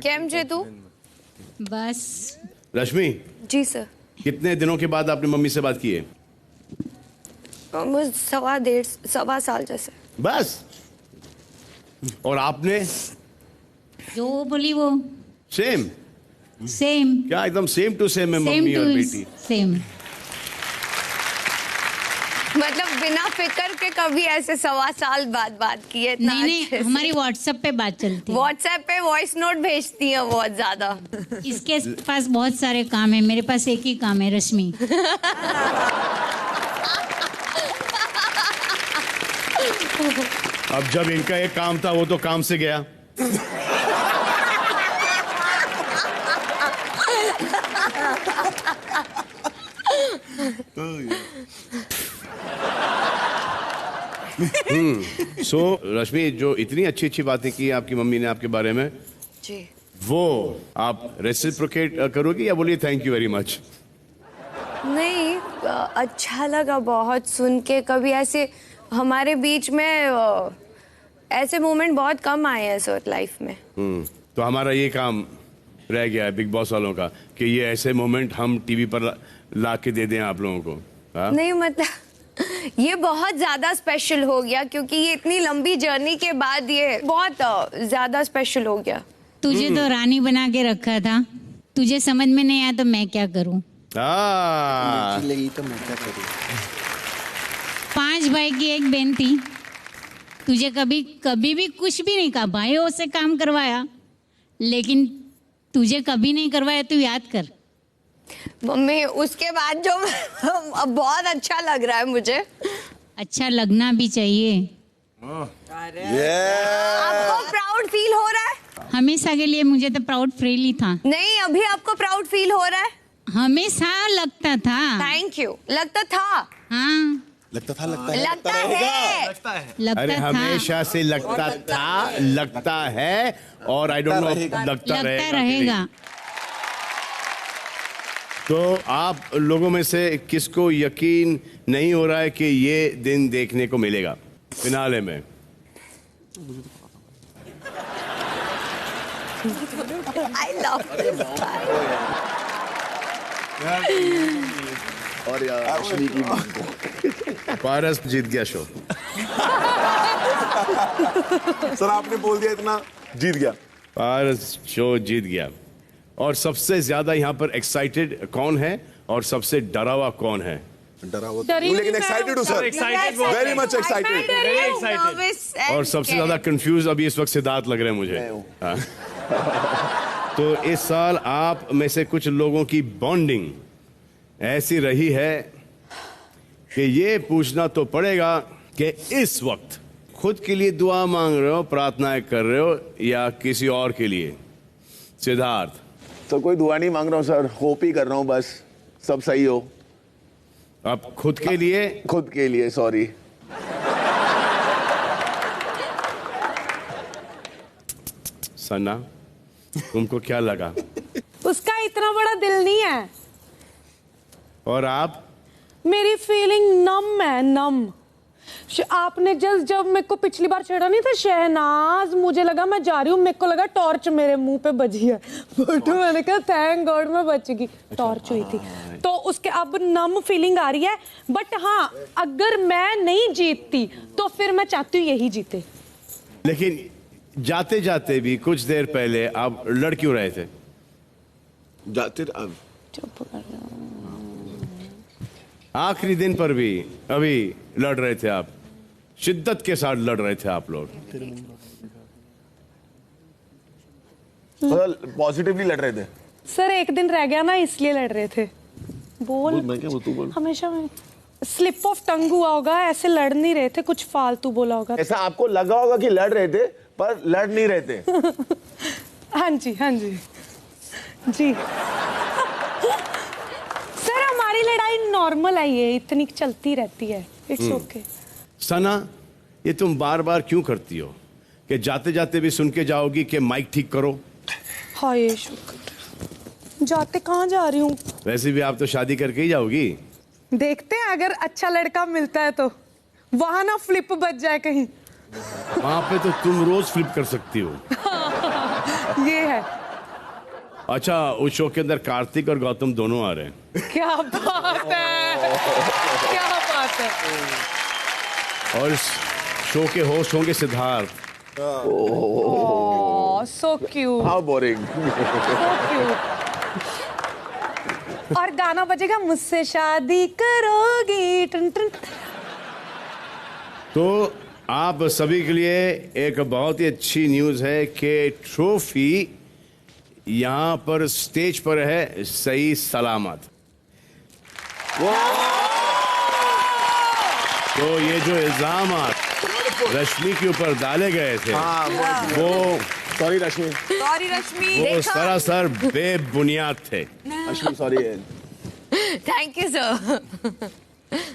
Speaker 14: કેમ છે તું?
Speaker 22: बस
Speaker 2: रश्मि,
Speaker 14: जी सर।
Speaker 2: कितने दिनों के बाद आपने मम्मी से बात की है?
Speaker 14: सवा साल जैसे।
Speaker 2: बस। और आपने?
Speaker 22: जो बोली वो
Speaker 2: सेम
Speaker 22: सेम
Speaker 2: क्या एकदम सेम टू सेम है मम्मी और बेटी?
Speaker 22: सेम।
Speaker 14: मतलब बिना फिक्र के कभी ऐसे सवा साल बाद बात की है? इतना
Speaker 22: नहीं
Speaker 14: अच्छे से।
Speaker 22: हमारी व्हाट्सएप पे बात चलती है।
Speaker 14: व्हाट्सएप पे वॉइस नोट भेजती है बहुत ज्यादा।
Speaker 22: इसके पास बहुत सारे काम है, मेरे पास एक ही काम है, रश्मि।
Speaker 2: अब जब इनका एक काम था वो तो काम से गया। सो रश्मि, जो इतनी अच्छी अच्छी बातें की आपकी मम्मी ने आपके बारे में,
Speaker 14: जी,
Speaker 2: वो आप रेसिप्रोकेट करोगी या बोलिए थैंक यू वेरी मच?
Speaker 14: नहीं, अच्छा लगा बहुत सुन के। कभी ऐसे हमारे बीच में ऐसे मोमेंट बहुत कम आए हैं सर लाइफ में।
Speaker 2: तो हमारा ये काम रह गया है बिग बॉस वालों का कि ये ऐसे मोमेंट हम टीवी पर ला के दे दें आप लोगों को। हाँ?
Speaker 14: नहीं मतलब ये बहुत ज्यादा स्पेशल हो गया क्योंकि ये इतनी लंबी जर्नी के बाद ये बहुत ज्यादा स्पेशल हो गया।
Speaker 22: तुझे तो रानी बना के रखा था, तुझे समझ में नहीं आया तो मैं क्या करूं?
Speaker 9: लगी तो मैं क्या करूं?
Speaker 22: 5 भाई की एक बहन थी, तुझे कभी भी कुछ भी नहीं कहा, भाइयों से काम करवाया, लेकिन तुझे कभी नहीं करवाया। तू याद कर
Speaker 14: मम्मी, उसके बाद जो अब बहुत अच्छा लग रहा है मुझे।
Speaker 22: अच्छा लगना भी चाहिए।
Speaker 14: आपको प्राउड फील हो रहा है?
Speaker 22: हमेशा के लिए मुझे तो प्राउड फील ही था।
Speaker 14: नहीं, अभी आपको प्राउड फील हो रहा है?
Speaker 22: हमेशा लगता था।
Speaker 14: Thank you. लगता था?
Speaker 22: हाँ
Speaker 9: लगता था,
Speaker 14: लगता है।
Speaker 2: अरे
Speaker 22: था।
Speaker 2: हमेशा से लगता था, लगता है, और आई डोंट नो लगता रहेगा। तो आप लोगों में से किसको यकीन नहीं हो रहा है कि ये दिन देखने को मिलेगा फिनाले में?
Speaker 14: I love this guy.
Speaker 9: और यार अश्विनी की
Speaker 2: पारस जीत गया शो।
Speaker 10: सर आपने बोल दिया इतना, जीत गया।
Speaker 2: पारस शो जीत गया। और सबसे ज्यादा यहाँ पर एक्साइटेड कौन है और सबसे डरा हुआ कौन है?
Speaker 10: डरा हुआ लेकिन एक्साइटेड हूँ सर, वेरी मच एक्साइटेड।
Speaker 2: और सबसे ज्यादा कंफ्यूज अभी इस वक्त सिद्धार्थ लग रहे हैं मुझे। हाँ। तो इस साल आप में से कुछ लोगों की बॉन्डिंग ऐसी रही है कि ये पूछना तो पड़ेगा कि इस वक्त खुद के लिए दुआ मांग रहे हो, प्रार्थनाएं कर रहे हो, या किसी और के लिए? सिद्धार्थ?
Speaker 9: तो कोई दुआ नहीं मांग रहा हूँ सर, होप ही कर रहा हूँ बस सब सही हो।
Speaker 2: आप खुद के लिए?
Speaker 9: खुद के लिए, सॉरी।
Speaker 2: सना, तुमको क्या लगा?
Speaker 18: उसका इतना बड़ा दिल नहीं है।
Speaker 2: और आप?
Speaker 18: मेरी फीलिंग नम है, नम। आपने जब मेरे को पिछली बार छेड़ा नहीं था शहनाज, मुझे लगा मैं जा रही हूँ, मेरे को लगा टॉर्च मेरे मुंह पे बजी है, बट मैंने कहा थैंक गॉड मैं बच गई, टॉर्च हुई थी। तो उसके अब नम फीलिंग आ रही है। बट हाँ, अगर मैं नहीं जीतती तो फिर मैं चाहती हूँ यही जीते।
Speaker 2: लेकिन जाते जाते भी कुछ देर पहले आप लड़ क्यों रहे थे?
Speaker 9: जाते
Speaker 2: आखिरी दिन पर भी अभी लड़ रहे थे आप, शिद्दत के साथ लड़ रहे थे आप लोग।
Speaker 9: पॉजिटिवली लड़ रहे थे
Speaker 18: सर। एक दिन रह गया ना, इसलिए लड़ रहे थे। बोल
Speaker 9: मैं क्या, वो तू बोल।
Speaker 18: हमेशा स्लिप ऑफ टंग हुआ होगा, ऐसे लड़ नहीं रहे थे, कुछ फालतू बोला होगा।
Speaker 9: ऐसा आपको लगा होगा कि लड़ रहे थे पर लड़ नहीं रहे थे।
Speaker 18: हाँ जी, हाँ जी, जी। सर हमारी लड़ाई नॉर्मल है, ये इतनी चलती रहती है, इट्स ओके।
Speaker 2: सना, ये तुम बार बार क्यों करती हो कि जाते जाते भी सुन के जाओगी कि माइक ठीक करो?
Speaker 18: हाँ ये शुक्र। जाते कहाँ जा रही हूँ?
Speaker 2: वैसे भी आप तो शादी करके ही जाओगी।
Speaker 18: देखते हैं अगर अच्छा लड़का मिलता है तो, वहां ना फ्लिप बच जाए कहीं।
Speaker 2: वहां पे तो तुम रोज फ्लिप कर सकती हो।
Speaker 18: ये है।
Speaker 2: अच्छा, उस शो के अंदर कार्तिक और गौतम दोनों आ रहे हैं।
Speaker 18: क्या बात है, क्या बात है।
Speaker 2: और इस शो के होस्ट होंगे Siddharth.
Speaker 18: So cute.
Speaker 9: How boring.
Speaker 18: और गाना बजेगा मुझसे शादी करोगी। टन टन।
Speaker 2: तो आप सभी के लिए एक बहुत ही अच्छी न्यूज़ है कि ट्रॉफी यहाँ पर स्टेज पर है सही सलामत। तो ये जो इल्जाम रश्मि के ऊपर डाले गए थे वो
Speaker 9: सॉरी रश्मि,
Speaker 2: वो सरासर बेबुनियाद थे।
Speaker 9: Sorry.
Speaker 14: Thank you sir.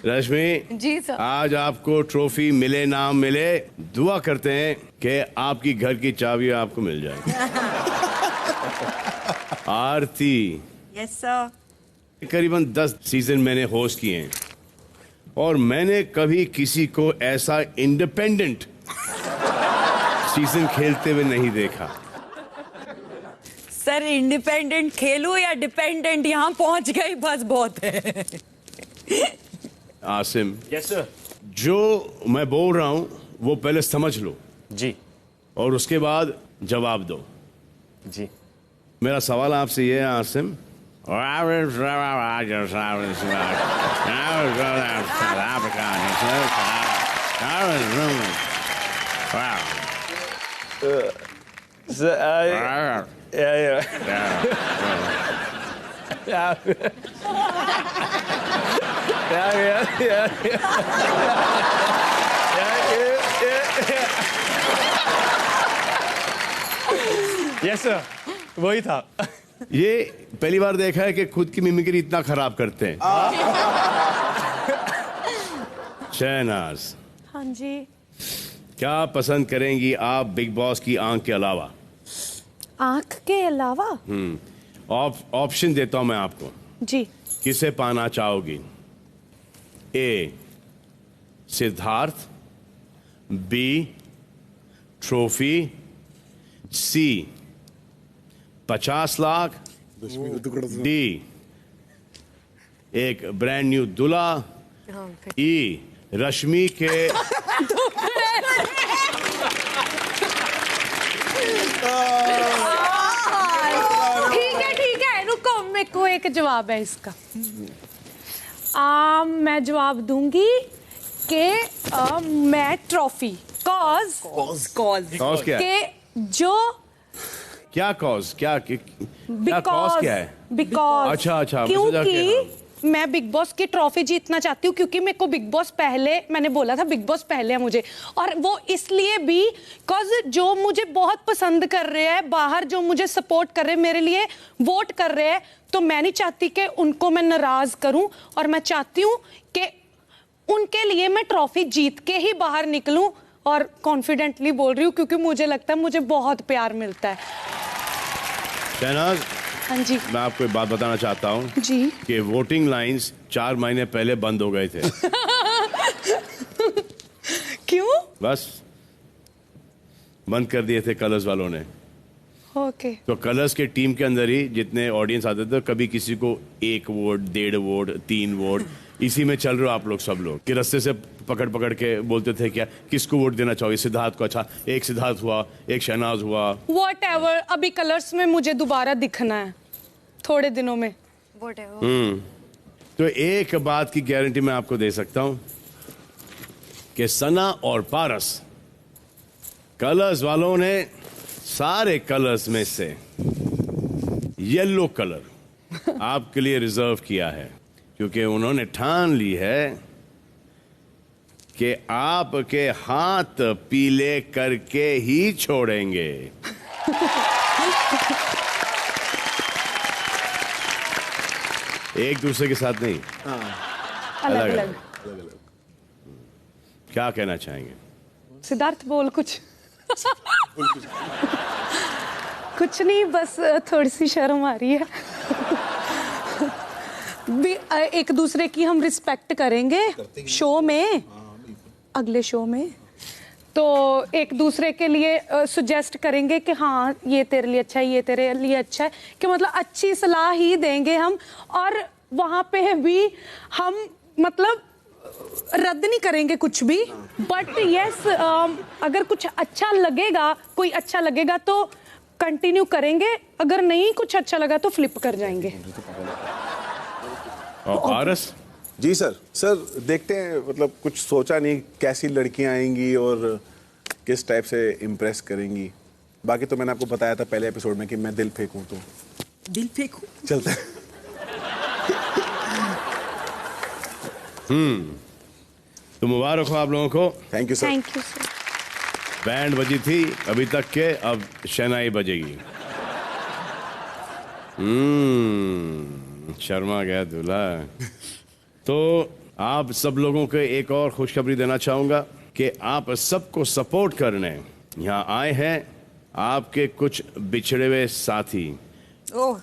Speaker 2: Rashmi
Speaker 14: ji sir.
Speaker 2: आज आपको ट्रॉफी मिले ना मिले, दुआ करते हैं कि आपकी घर की चाबी आपको मिल जाए। आरती,
Speaker 11: यस सर।
Speaker 2: करीबन 10 सीजन मैंने होस्ट किए हैं और मैंने कभी किसी को ऐसा इंडिपेंडेंट सीजन खेलते हुए नहीं देखा।
Speaker 11: सर इंडिपेंडेंट खेलूं या डिपेंडेंट, यहाँ पहुंच गई बस बहुत है।
Speaker 2: Asim,
Speaker 12: yes sir.
Speaker 2: जो मैं बोल रहा हूं वो पहले समझ लो
Speaker 12: जी,
Speaker 2: और उसके बाद जवाब दो
Speaker 12: जी।
Speaker 2: मेरा सवाल आपसे ये है आसिम,
Speaker 12: यस सर, वही था।
Speaker 2: ये पहली बार देखा है कि खुद की मिमिक्री इतना खराब करते हैं। शहनाज,
Speaker 18: हाँ जी।
Speaker 2: क्या पसंद करेंगी आप बिग बॉस की आंख के अलावा?
Speaker 18: आंख के अलावा?
Speaker 2: ऑप्शन देता हूं मैं आपको।
Speaker 18: जी।
Speaker 2: किसे पाना चाहोगी? ए सिद्धार्थ, बी ट्रॉफी, सी 50 लाख, डी एक ब्रांड न्यू दूल्हा, ई रश्मि के
Speaker 18: ठीक है, रुको, मेरे को एक जवाब है इसका। मैं जवाब दूंगी कि मैं ट्रॉफी। कॉज
Speaker 2: क्या है?
Speaker 18: कि जो
Speaker 2: क्या कॉज क्या कॉज क्या है?
Speaker 18: बिकॉज
Speaker 2: अच्छा
Speaker 18: क्योंकि मैं बिग बॉस की ट्रॉफी जीतना चाहती हूँ, क्योंकि मेरे को बिग बॉस पहले, मैंने बोला था बिग बॉस पहले है मुझे, और वो इसलिए भी कॉज जो मुझे बहुत पसंद कर रहे हैं बाहर, जो मुझे सपोर्ट कर रहे हैं, मेरे लिए वोट कर रहे हैं, तो मैं नहीं चाहती कि उनको मैं नाराज करूं, और मैं चाहती हूँ कि उनके लिए मैं ट्रॉफी जीत के ही बाहर निकलूं। और कॉन्फिडेंटली बोल रही हूँ क्योंकि मुझे लगता है मुझे बहुत प्यार मिलता है।
Speaker 2: शहनाज,
Speaker 18: हाँ जी,
Speaker 2: मैं आपको एक बात बताना चाहता हूँ
Speaker 18: जी
Speaker 2: कि वोटिंग लाइंस 4 महीने पहले बंद हो गए थे।
Speaker 18: क्यों?
Speaker 2: बस बंद कर दिए थे कलर्स वालों ने।
Speaker 18: ओके।
Speaker 2: तो कलर्स के टीम के अंदर ही जितने ऑडियंस आते थे, कभी किसी को 1 वोट, 1.5 वोट, 3 वोट, इसी में चल रहे हो आप लोग सब लोग कि रास्ते से पकड़ के बोलते थे क्या किसको वोट देना चाहोगे? सिद्धार्थ को। अच्छा, एक सिद्धार्थ हुआ, एक शहनाज हुआ,
Speaker 18: व्हाटएवर। अभी कलर्स में मुझे दोबारा दिखना है थोड़े दिनों में।
Speaker 2: तो एक बात की गारंटी मैं आपको दे सकता हूं कि सना और पारस, कलर्स वालों ने सारे कलर्स में से येलो कलर आपके लिए रिजर्व किया है, क्योंकि उन्होंने ठान ली है कि आपके हाथ पीले करके ही छोड़ेंगे। एक दूसरे के साथ नहीं, अलग अलग। क्या कहना चाहेंगे?
Speaker 18: सिद्धार्थ बोल कुछ। कुछ नहीं, बस थोड़ी सी शर्म आ रही है। एक दूसरे की हम रिस्पेक्ट करेंगे शो में, अगले शो में, तो
Speaker 3: तो एक दूसरे के लिए सुजेस्ट करेंगे कि हाँ ये तेरे लिए अच्छा है, ये तेरे लिए अच्छा है, कि मतलब अच्छी सलाह ही देंगे हम। और वहाँ पे भी हम मतलब रद्द नहीं करेंगे कुछ भी, बट यस अगर कुछ अच्छा लगेगा, कोई अच्छा लगेगा तो कंटिन्यू करेंगे, अगर नहीं कुछ अच्छा लगा तो फ्लिप कर जाएंगे।
Speaker 1: पारस?
Speaker 10: जी सर देखते हैं, मतलब कुछ सोचा नहीं कैसी लड़कियां आएंगी और किस टाइप से इम्प्रेस करेंगी। बाकी तो मैंने आपको बताया था पहले एपिसोड में कि मैं दिल फेंकूं, तो
Speaker 11: दिल फेंकूं
Speaker 10: चलता है।
Speaker 1: तो मुबारक हो आप लोगों को।
Speaker 10: Thank you sir.
Speaker 3: Thank you sir.
Speaker 1: Band बजी थी अभी तक के, अब शहनाई बजेगी। शर्मा गया दूल्हा। तो आप सब लोगों को एक और खुशखबरी देना चाहूंगा कि आप सबको सपोर्ट करने यहाँ आए हैं आपके कुछ बिछड़े हुए साथी।
Speaker 11: ओह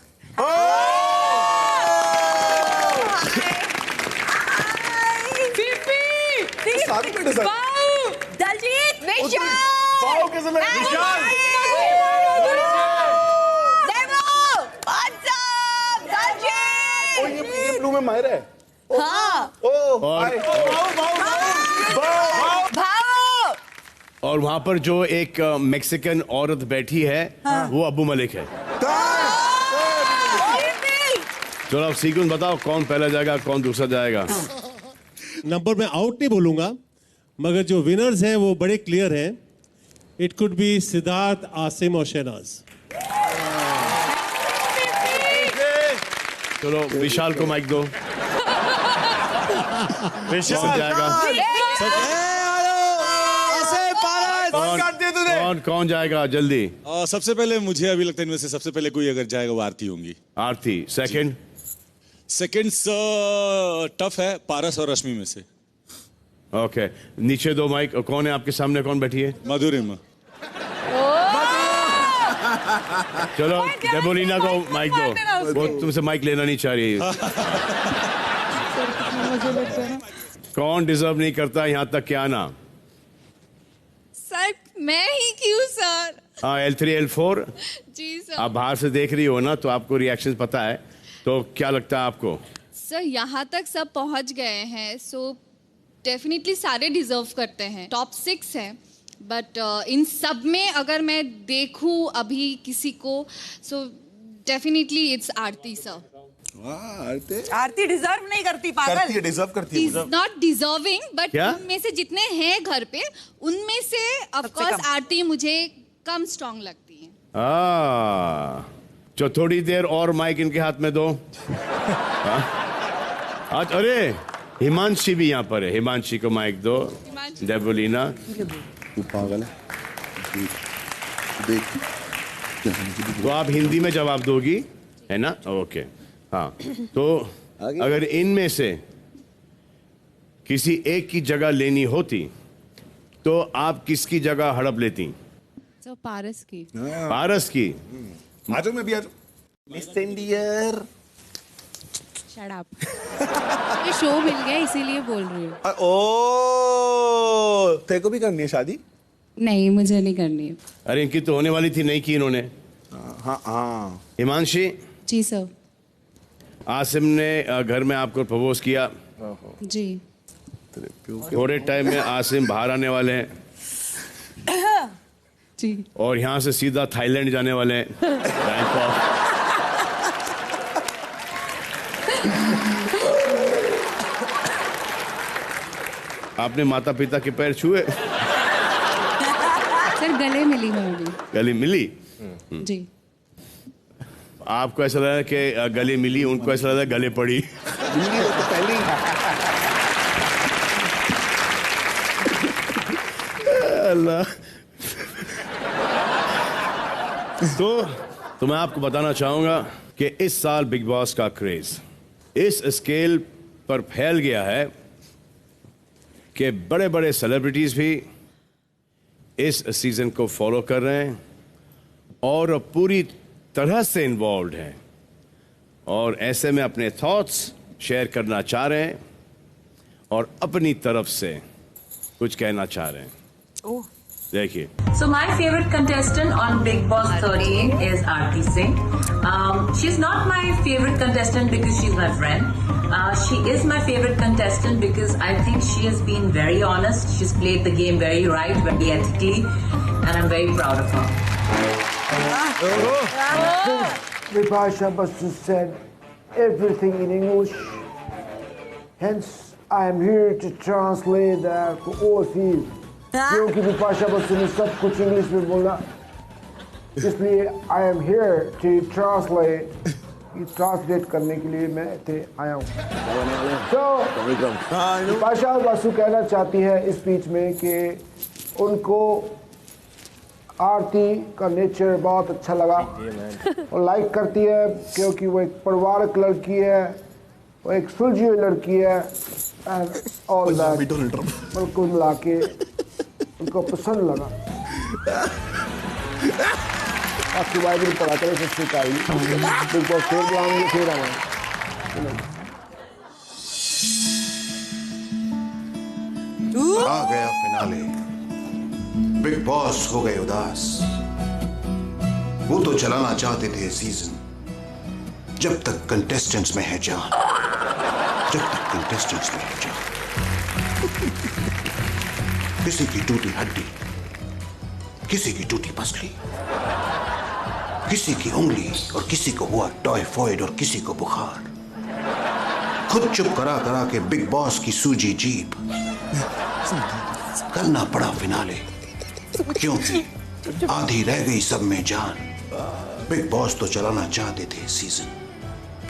Speaker 11: दलजीत, विशाल,
Speaker 10: कैसे लगा? विशाल, ये ब्लू में मायरा है।
Speaker 11: हाँ।
Speaker 1: और वहां पर जो एक मैक्सिकन औरत बैठी है, वो अबू मलिक है। चलो अब सीक्वेंस बताओ, कौन पहला जाएगा कौन दूसरा जाएगा।
Speaker 5: नंबर में आउट नहीं बोलूंगा, मगर जो विनर्स हैं वो बड़े क्लियर हैं। It could be Siddharth, Asim और शहनाज।
Speaker 1: चलो विशाल को माइक दो।
Speaker 12: विशाल
Speaker 1: जाएगा। कौन जाएगा जल्दी?
Speaker 23: सबसे पहले मुझे अभी लगता है इनमें से सबसे पहले कोई अगर जाएगा वो आरती होंगी।
Speaker 1: आरती। सेकंड
Speaker 23: टफ है, पारस और रश्मि में से।
Speaker 1: ओके नीचे दो माइक। कौन है आपके सामने, कौन बैठी है?
Speaker 23: मधुरिमा।
Speaker 1: चलो डेबोलिना को माइक दो, वो तुमसे माइक लेना नहीं चाह रही। कौन डिजर्व नहीं करता यहाँ तक क्या आना?
Speaker 24: सर मैं ही क्यों सर?
Speaker 1: हाँ L3 L4
Speaker 24: जी सर।
Speaker 1: आप बाहर से देख रही हो ना, तो आपको रिएक्शन पता है, तो क्या लगता है आपको?
Speaker 24: सर यहाँ तक सब पहुँच गए हैं, सो डेफिनेटली सारे डिजर्व करते हैं। टॉप 6 है, बट इन सब में अगर मैं देखूं अभी किसी को, so definitely it's Aarti sir.
Speaker 11: Aarti deserve नहीं करती, पागल।
Speaker 10: डिजर्व करती है।
Speaker 24: नॉट डिजर्विंग, बट
Speaker 1: क्या?
Speaker 24: उनमें से जितने हैं घर पे, उनमें से ऑफ कोर्स आरती मुझे कम स्ट्रांग लगती है।
Speaker 1: जो थोड़ी देर और माइक इनके हाथ में दो। आज अरे हिमांशी भी यहाँ पर है, हिमांशी को माइक दो। डेबोलिना
Speaker 10: तू पागल है। देख
Speaker 1: तो आप हिंदी में जवाब दोगी, है ना? ओके हाँ। तो अगर इनमें से किसी एक की जगह लेनी होती तो आप किसकी जगह हड़प लेती?
Speaker 24: सो पारस की।
Speaker 1: पारस की।
Speaker 10: आ जाओ, मैं भी आ जाऊं। Mister dear
Speaker 24: shut up. ये शो मिल गया इसीलिए बोल रही हूँ।
Speaker 10: ओ तेरे को भी करनी है शादी?
Speaker 24: नहीं मुझे नहीं करनी है।
Speaker 1: अरे इनकी तो होने वाली थी, नहीं की इन्होंने।
Speaker 10: हाँ हाँ।
Speaker 24: हिमांशी जी सर।
Speaker 1: आसिम ने घर में आपको प्रपोज किया
Speaker 24: जी।
Speaker 1: थोड़े टाइम में आसिम बाहर आने वाले हैं
Speaker 24: जी,
Speaker 1: और यहाँ से सीधा थाईलैंड जाने वाले हैं, बैंकॉक। आपने माता पिता के पैर छुए?
Speaker 24: सर गले मिली मैं अभी।
Speaker 1: गले मिली?
Speaker 24: जी।
Speaker 1: आपको ऐसा लगा कि गले मिली, उनको ऐसा लगा गले पड़ी। अल्लाह। तो मैं आपको बताना चाहूंगा कि इस साल बिग बॉस का क्रेज इस स्केल पर फैल गया है कि बड़े बड़े सेलिब्रिटीज भी इस सीजन को फॉलो कर रहे हैं और पूरी तरह से इन्वॉल्व हैं, और ऐसे में अपने थॉट्स शेयर करना चाह रहे हैं और अपनी तरफ से कुछ कहना चाह रहे हैं। देखिए।
Speaker 6: So my favorite contestant on Big Boss 13 is Aarti Singh. She's not my favorite contestant because she's my friend. She is my favorite contestant because I think she has been very honest. She's played the game very right, very ethically, and I'm very proud of her.
Speaker 7: Vipasha Basu said everything in English. Hence, I am here to translate that for all of you. क्योंकि विपाशा बसु ने सब कुछ इंग्लिश में बोला, इसलिए I am here to translate करने के लिए मैं आया हूँ। तो विपाशा बसु कहना चाहती है इस स्पीच में कि उनको आरती का नेचर बहुत अच्छा लगा और लाइक करती है क्योंकि वो एक परिवारक लड़की है, वो एक सुलझी हुई लड़की है, और बिल्कुल मिला के उनको पसंद लगा। आपकी बाइबल पढ़ा करें सबसे पहले बिग बॉस फिर बुलाएंगे फिर आएंगे।
Speaker 8: आ गया फिनाले, बिग बॉस हो गए उदास। वो तो चलाना चाहते थे सीजन जब तक कंटेस्टेंट्स में है जान, जब तक कंटेस्टेंट्स में है जान। किसी की टूटी हड्डी, किसी की टूटी पसली, किसी की उंगली और किसी को हुआ टाइफॉइड और किसी को बुखार। खुद चुप करा करा के बिग बॉस की सूजी जीभ करना पड़ा फिनाले, क्योंकि आधी रह गई सब में जान। बिग बॉस तो चलाना चाहते थे सीजन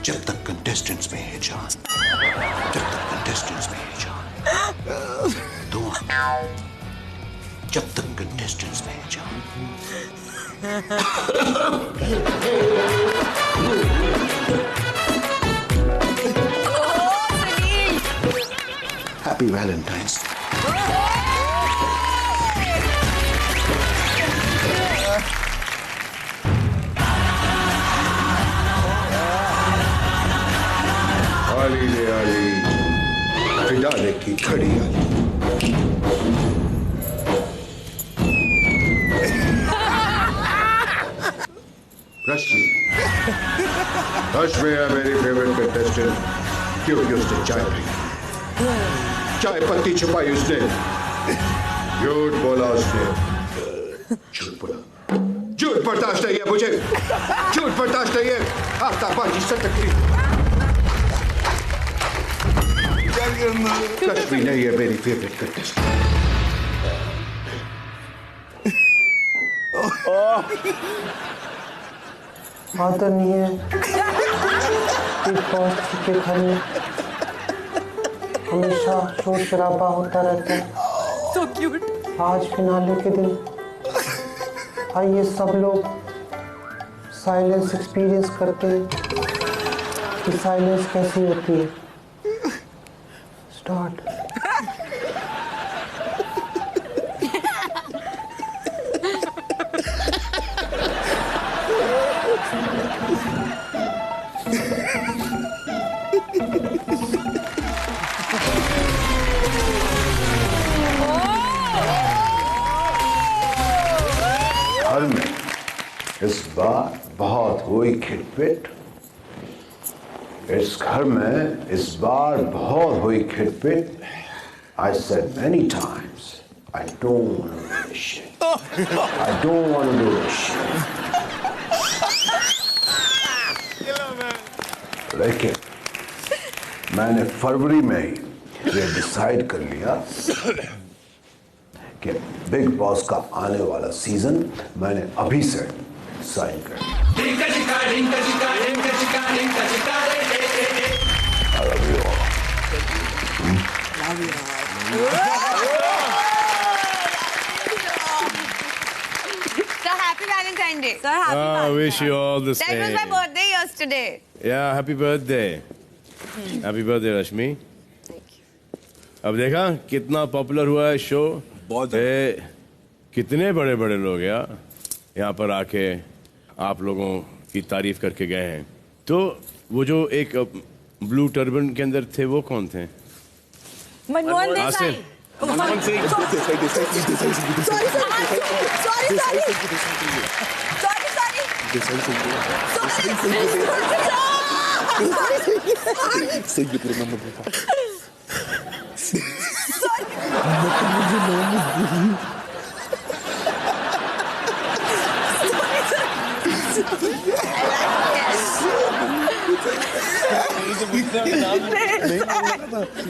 Speaker 8: जब तक कंटेस्टेंट्स में है जान, जब तक कंटेस्टेंट्स में है जान। जब तक कंटेस्टेंट्स में है जान। Happy Valentine's day. आली ले आली, फिनाले की घड़ी आली। रश्मि है मेरी फेवरेट कंटेस्टेंट क्योंकि उसने चाय पी, चाय पत्ती छुपाई उसने, झूठ बोला उसने, झूठ बोला, झूठ बर्दाश्त नहीं है मुझे, झूठ बर्दाश्त नहीं है। आफ्ताबाजी सटकती रश्मि नहीं है मेरी फेवरेट कंटेस्टेंट।
Speaker 7: आदरणीय बिग बॉस के घर में हमेशा शोर शराबा होता रहता है।
Speaker 11: So cute.
Speaker 7: आज फिनाले के दिन आइए सब लोग साइलेंस एक्सपीरियंस करते हैं कि साइलेंस कैसी होती है। स्टार्ट।
Speaker 8: घर में इस बार बहुत हुई खिटपिट, इस घर में इस बार बहुत हुई खिटपिट। I said many times, I don't want to do this shit. I don't want to do this shit. लेकिन मैंने फरवरी में ही ये डिसाइड कर लिया कि बिग बॉस का आने वाला सीजन मैंने अभी से साइन कर दिया। I love you all.
Speaker 14: So happy Valentine's Day. So happy
Speaker 1: I wish you all the
Speaker 14: That was
Speaker 1: same.
Speaker 14: my birthday yesterday.
Speaker 1: Yeah, happy birthday. Happy birthday, रश्मि। अब देखा कितना पॉपुलर हुआ है शो। बहुत कितने बड़े बड़े लोग यहाँ पर आके आप लोगों की तारीफ करके गए हैं। तो वो जो एक ब्लू टर्बन के अंदर थे वो कौन थे?
Speaker 11: मनमोहन देसाई।
Speaker 9: मनमोहन सिंह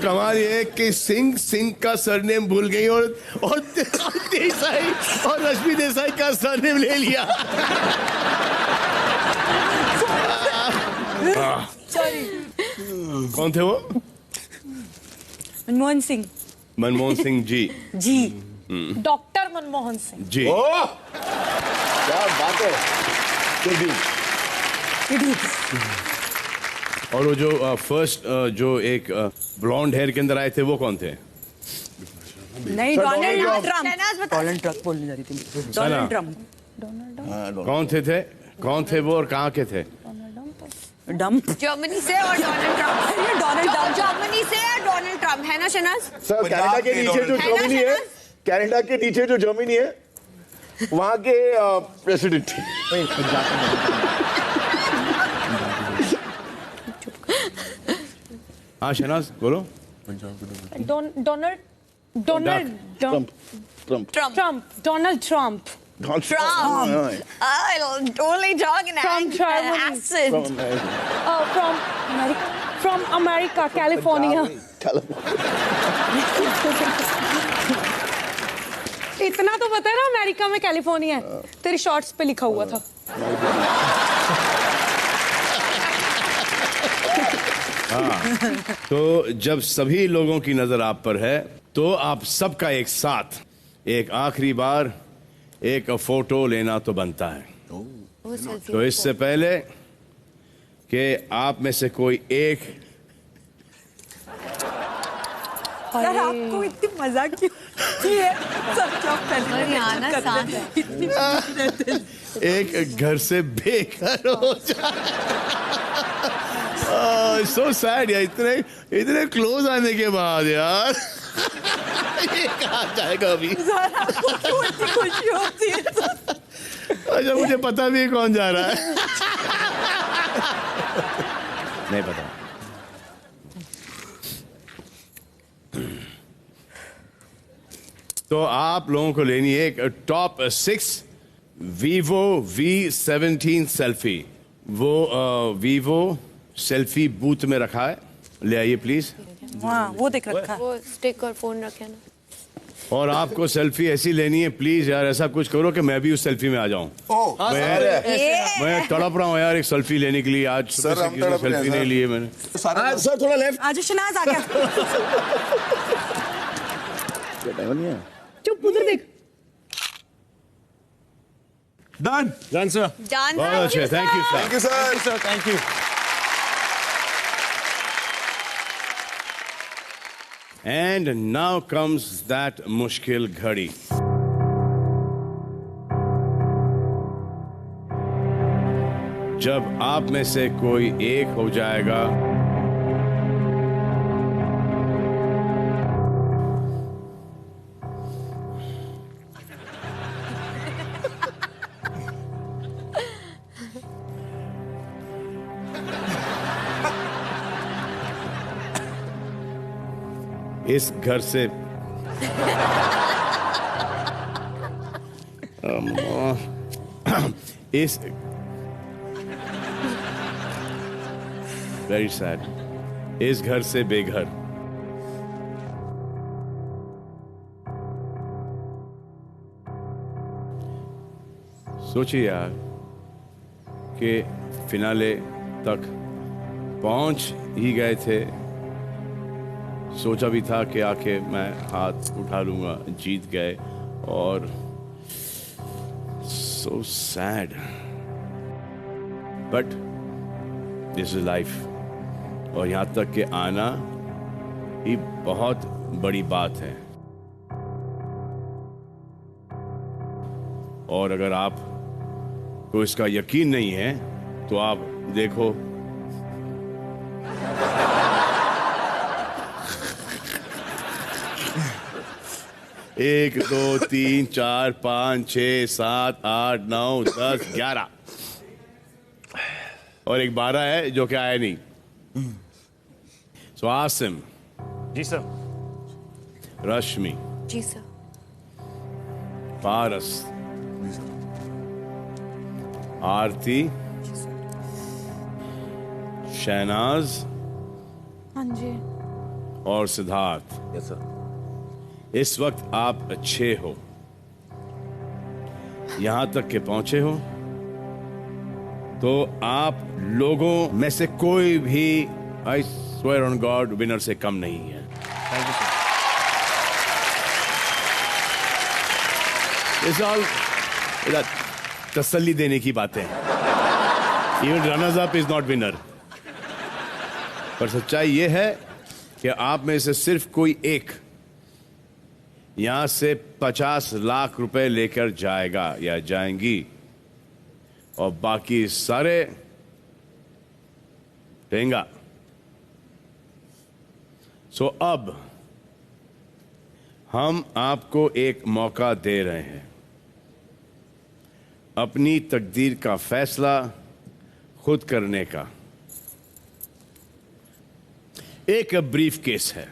Speaker 9: कमाल ये कि सिंह का सरनेम भूल गई और देसाई और रश्मि देसाई का सरनेम ले लिया। कौन थे वो?
Speaker 11: मनमोहन सिंह।
Speaker 10: मनमोहन सिंह जी।
Speaker 11: जी।
Speaker 3: डॉक्टर मनमोहन सिंह
Speaker 10: जी। क्या बात है। और वो जो फर्स्ट जो एक ब्लॉन्ड हेयर के अंदर आए थे वो कौन थे?
Speaker 11: नहीं, डोनाल्ड ट्रम्प। डोनाल्ड ट्रम्प बोलने जा रही थी। Donald Trump.
Speaker 10: कौन थे वो और कहाँ के थे?
Speaker 11: डम्प।
Speaker 14: जर्मनी से और डोनाल्ड ट्रम्प। जर्मनी से और डोनाल्ड ट्रम्प है ना शनाज?
Speaker 9: सर कनाडा के नीचे जो जर्मनी है, कनाडा के नीचे जो जर्मनी है वहाँ के प्रेसिडेंट।
Speaker 10: हाँ शहनाज बोलो।
Speaker 3: Donald Trump.
Speaker 14: I'll totally talk in accent.
Speaker 3: From America, California. इतना तो पता है ना, अमेरिका में कैलिफोर्निया है। तेरी शॉर्ट्स पे लिखा हुआ था।
Speaker 10: हाँ, तो जब सभी लोगों की नजर आप पर है तो आप सबका एक साथ एक आखिरी बार एक फोटो लेना तो बनता है। तो इससे पहले कि आप में से कोई एक
Speaker 11: यार आपको इतनी मजाक क्यों है?
Speaker 10: एक घर से बेघर हो जाए। सो सैड यार, इतने क्लोज आने के बाद यार ये कहाँ जाएगा अभी?
Speaker 11: खुशी होती है।
Speaker 10: अच्छा मुझे पता भी है कौन जा रहा है। नहीं पता। तो आप लोगों को लेनी है एक टॉप 6 वीवो V17 सेल्फी। वो वीवो सेल्फी बूथ में रखा है, ले आइए प्लीज।
Speaker 11: हाँ वो देख रखा है।
Speaker 14: वो स्टिक और फोन रखे ना।
Speaker 10: और आपको सेल्फी ऐसी लेनी है, प्लीज यार ऐसा कुछ करो कि मैं भी उस सेल्फी में आ जाऊं। मैं तड़प रहा हूँ यार एक सेल्फी लेने के लिए। आज सेल्फी नहीं लिए मैंने।
Speaker 9: सर थोड़ा लेफ्ट।
Speaker 11: आज शनाज आ गया।
Speaker 3: चुप, उधर देख।
Speaker 2: Done sir.
Speaker 10: बहुत अच्छे, thank you sir.
Speaker 2: Thank you.
Speaker 10: And now comes that मुश्किल घड़ी। जब आप में से कोई एक हो जाएगा इस घर से इस वेरी सैड, इस घर से बेघर। सोचिए यार कि फिनाले तक पहुंच ही गए थे। सोचा भी था कि आके मैं हाथ उठा लूंगा, जीत गए। और so sad, but this is life. और यहाँ तक कि आना ही बहुत बड़ी बात है। और अगर आप को इसका यकीन नहीं है तो आप देखो 1 2 3 4 5 6 7 8 9 10 11 और एक 12 है जो कि आया नहीं। सो आसिम।
Speaker 4: जी सर।
Speaker 10: रश्मि।
Speaker 14: जी सर।
Speaker 10: पारस। आरती। शहनाज।
Speaker 3: हाँ जी।
Speaker 10: और सिद्धार्थ।
Speaker 9: Yes sir.
Speaker 10: इस वक्त आप अच्छे हो, यहां तक के पहुंचे हो, तो आप लोगों में से कोई भी I swear on God winner से कम नहीं है।
Speaker 4: Thank you sir.
Speaker 10: इस ऑल तसल्ली देने की बातें। Even runners up is not winner. पर सच्चाई यह है कि आप में से सिर्फ कोई एक यहां से 50 लाख रुपए लेकर जाएगा या जाएंगी, और बाकी सारे टेंगा। सो अब हम आपको एक मौका दे रहे हैं अपनी तकदीर का फैसला खुद करने का। एक ब्रीफ केस है,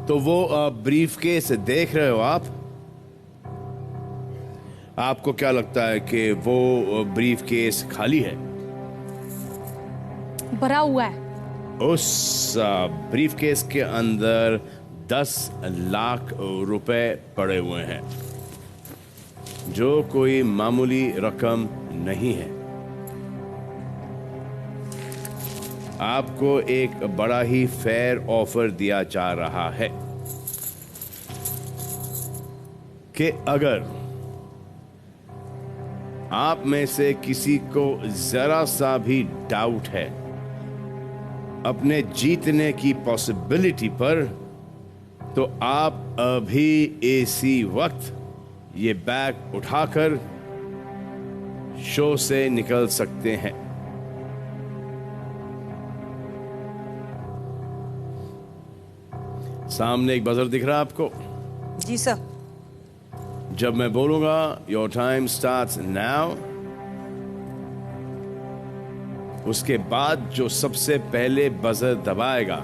Speaker 10: तो वो ब्रीफ केस देख रहे हो आप। आपको क्या लगता है कि वो ब्रीफ केस खाली है?
Speaker 3: भरा हुआ है।
Speaker 10: उस ब्रीफ केस के अंदर 10 लाख रुपए पड़े हुए हैं, जो कोई मामूली रकम नहीं है। आपको एक बड़ा ही फेयर ऑफर दिया जा रहा है कि अगर आप में से किसी को जरा सा भी डाउट है अपने जीतने की पॉसिबिलिटी पर, तो आप अभी इसी वक्त ये बैग उठाकर शो से निकल सकते हैं। सामने एक बजर दिख रहा है आपको?
Speaker 11: जी सर।
Speaker 10: जब मैं बोलूंगा योर टाइम स्टार्ट्स नाउ, उसके बाद जो सबसे पहले बजर दबाएगा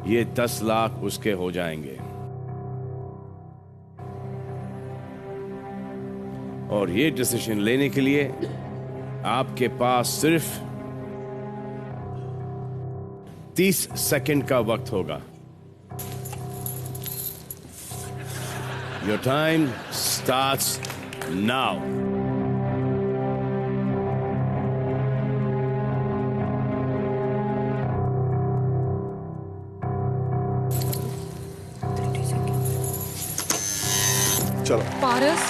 Speaker 10: ये 10 लाख उसके हो जाएंगे। और ये डिसीजन लेने के लिए आपके पास सिर्फ 30 सेकंड का वक्त होगा। Your time starts now.
Speaker 9: चलो
Speaker 3: पारस।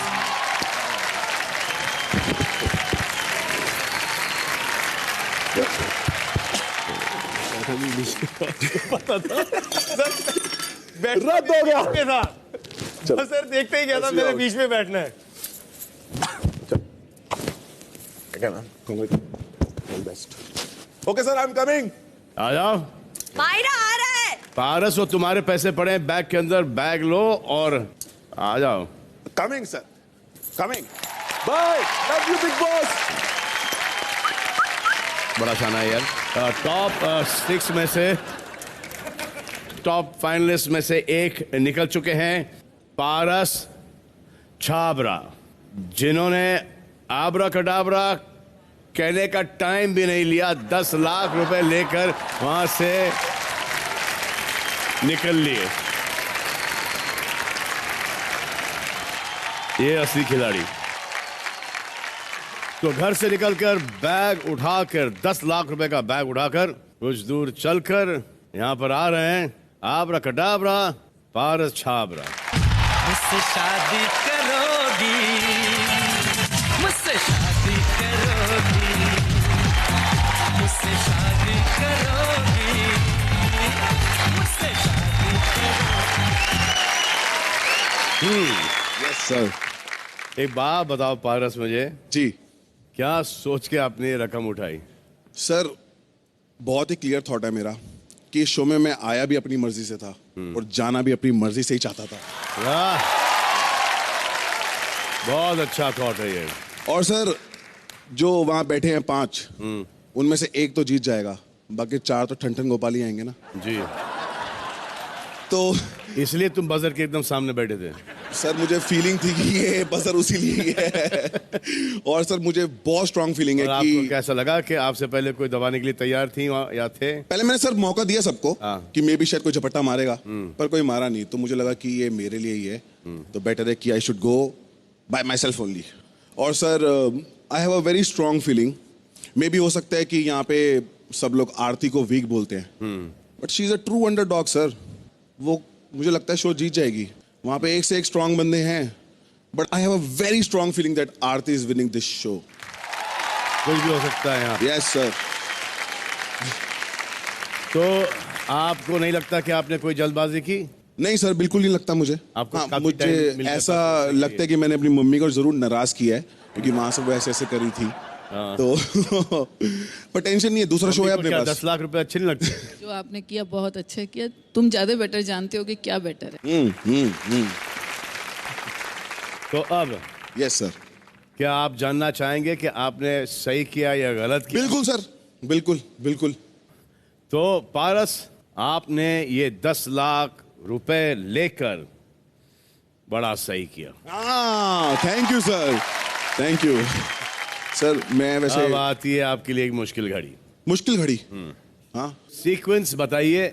Speaker 12: पता था
Speaker 9: रद्द हो गया।
Speaker 12: चलो सर, देखते ही क्या था मेरे बीच में बैठना है।
Speaker 9: Okay sir, I am coming.
Speaker 10: आ जाओ।
Speaker 11: मायरा आ रहा है।
Speaker 10: पारस, वो तुम्हारे पैसे पड़े हैं बैग के अंदर, बैग लो और आ जाओ।
Speaker 9: Coming sir, coming. Bye, love you big Boss.
Speaker 10: बड़ा शाना है यार। टॉप 6 में से, टॉप फाइनलिस्ट में से एक निकल चुके हैं, पारस छाबरा, जिन्होंने आबरा कडाबरा कहने का टाइम भी नहीं लिया, 10 लाख रुपए लेकर वहां से निकल लिए। ये असली खिलाड़ी। तो घर से निकलकर बैग उठाकर, 10 लाख रुपए का बैग उठाकर कुछ दूर चलकर यहां पर आ रहे हैं आबरा कडाबरा पारस छाबरा।
Speaker 13: मुझसे शादी करोगी, मुझसे शादी करोगी, मुझसे शादी करोगी, मुझसे शादी करोगी।
Speaker 23: Yes sir.
Speaker 10: एक बात बताओ पारस मुझे,
Speaker 23: जी
Speaker 10: क्या सोच के आपने ये रकम उठाई?
Speaker 23: सर बहुत ही क्लियर थॉट है मेरा कि इस शो में मैं आया भी अपनी मर्जी से था और जाना भी अपनी मर्जी से ही चाहता था।
Speaker 10: वाह, बहुत अच्छा थॉट है ये।
Speaker 23: और सर जो वहां बैठे हैं 5, उनमें से एक तो जीत जाएगा, बाकी 4 तो ठन गोपाल ही आएंगे ना
Speaker 10: जी।
Speaker 23: तो
Speaker 10: इसलिए तुम बजर के एकदम सामने बैठे थे?
Speaker 23: सर मुझे फीलिंग थी कि ये बजर उसी लिए ही है। और सर मुझे बहुत स्ट्रांग फीलिंग है कि
Speaker 10: आपको कैसा लगा कि आपसे पहले कोई दबाने के लिए तैयार थी या थे?
Speaker 23: पहले मैंने सर मौका दिया सबको कि मे भी शायद कोई झपट्टा मारेगा, पर कोई मारा नहीं, तो मुझे लगा कि ये मेरे लिए ही है, तो बेटर है कि I should go by myself only. और sir I have a very strong feeling, मे भी हो सकता है कि यहाँ पे सब लोग आरती को वीक बोलते हैं, but she is a true underdog sir. वो मुझे लगता है शो जीत जाएगी, वहां पे एक से एक स्ट्रांग बंदे हैं, but I have a very strong feeling that Aarti is winning this show.
Speaker 10: कुछ भी हो सकता है यहाँ।
Speaker 23: Yes sir.
Speaker 10: तो आपको नहीं लगता कि आपने कोई जल्दबाजी की?
Speaker 23: नहीं सर, बिल्कुल नहीं लगता मुझे।
Speaker 10: आपको
Speaker 23: हाँ, मुझे ऐसा लगता है कि मैंने अपनी मम्मी को जरूर नाराज किया है, क्योंकि वहां से वो ऐसे ऐसे करी थी। तो पर टेंशन नहीं है, दूसरा शो है अपने पास।
Speaker 10: 10 लाख रुपए अच्छे नहीं लगते?
Speaker 4: जो आपने किया बहुत अच्छा किया, तुम ज्यादा बेटर जानते हो कि क्या बेटर है।
Speaker 10: तो अब
Speaker 23: यस सर,
Speaker 10: क्या आप जानना चाहेंगे कि आपने सही किया या गलत किया?
Speaker 23: बिल्कुल सर, बिल्कुल बिल्कुल।
Speaker 10: तो पारस, आपने ये 10 लाख रुपए लेकर बड़ा सही किया।
Speaker 23: Thank you sir, thank you sir. मैं वैसे
Speaker 10: अब आती है आपके लिए एक मुश्किल घड़ी।
Speaker 23: मुश्किल घड़ी? हाँ,
Speaker 10: सीक्वेंस बताइए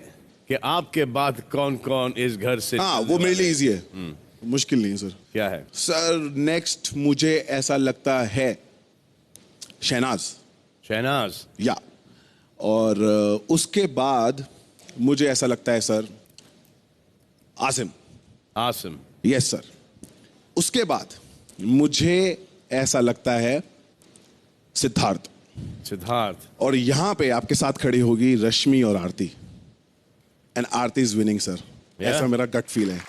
Speaker 10: कि आपके बाद कौन कौन इस घर से।
Speaker 23: हाँ, वो मेरे लिए इजी है, मुश्किल नहीं है सर।
Speaker 10: क्या है
Speaker 23: सर? नेक्स्ट मुझे ऐसा लगता है शहनाज।
Speaker 10: शहनाज?
Speaker 23: या, और उसके बाद मुझे ऐसा लगता है sir Asim.
Speaker 10: Asim?
Speaker 23: Yes sir. उसके बाद मुझे ऐसा लगता है सिद्धार्थ।
Speaker 10: सिद्धार्थ?
Speaker 23: और यहां पे आपके साथ खड़ी होगी रश्मि और Aarti, and Aarti is winning sir. ऐसा मेरा गट फील है।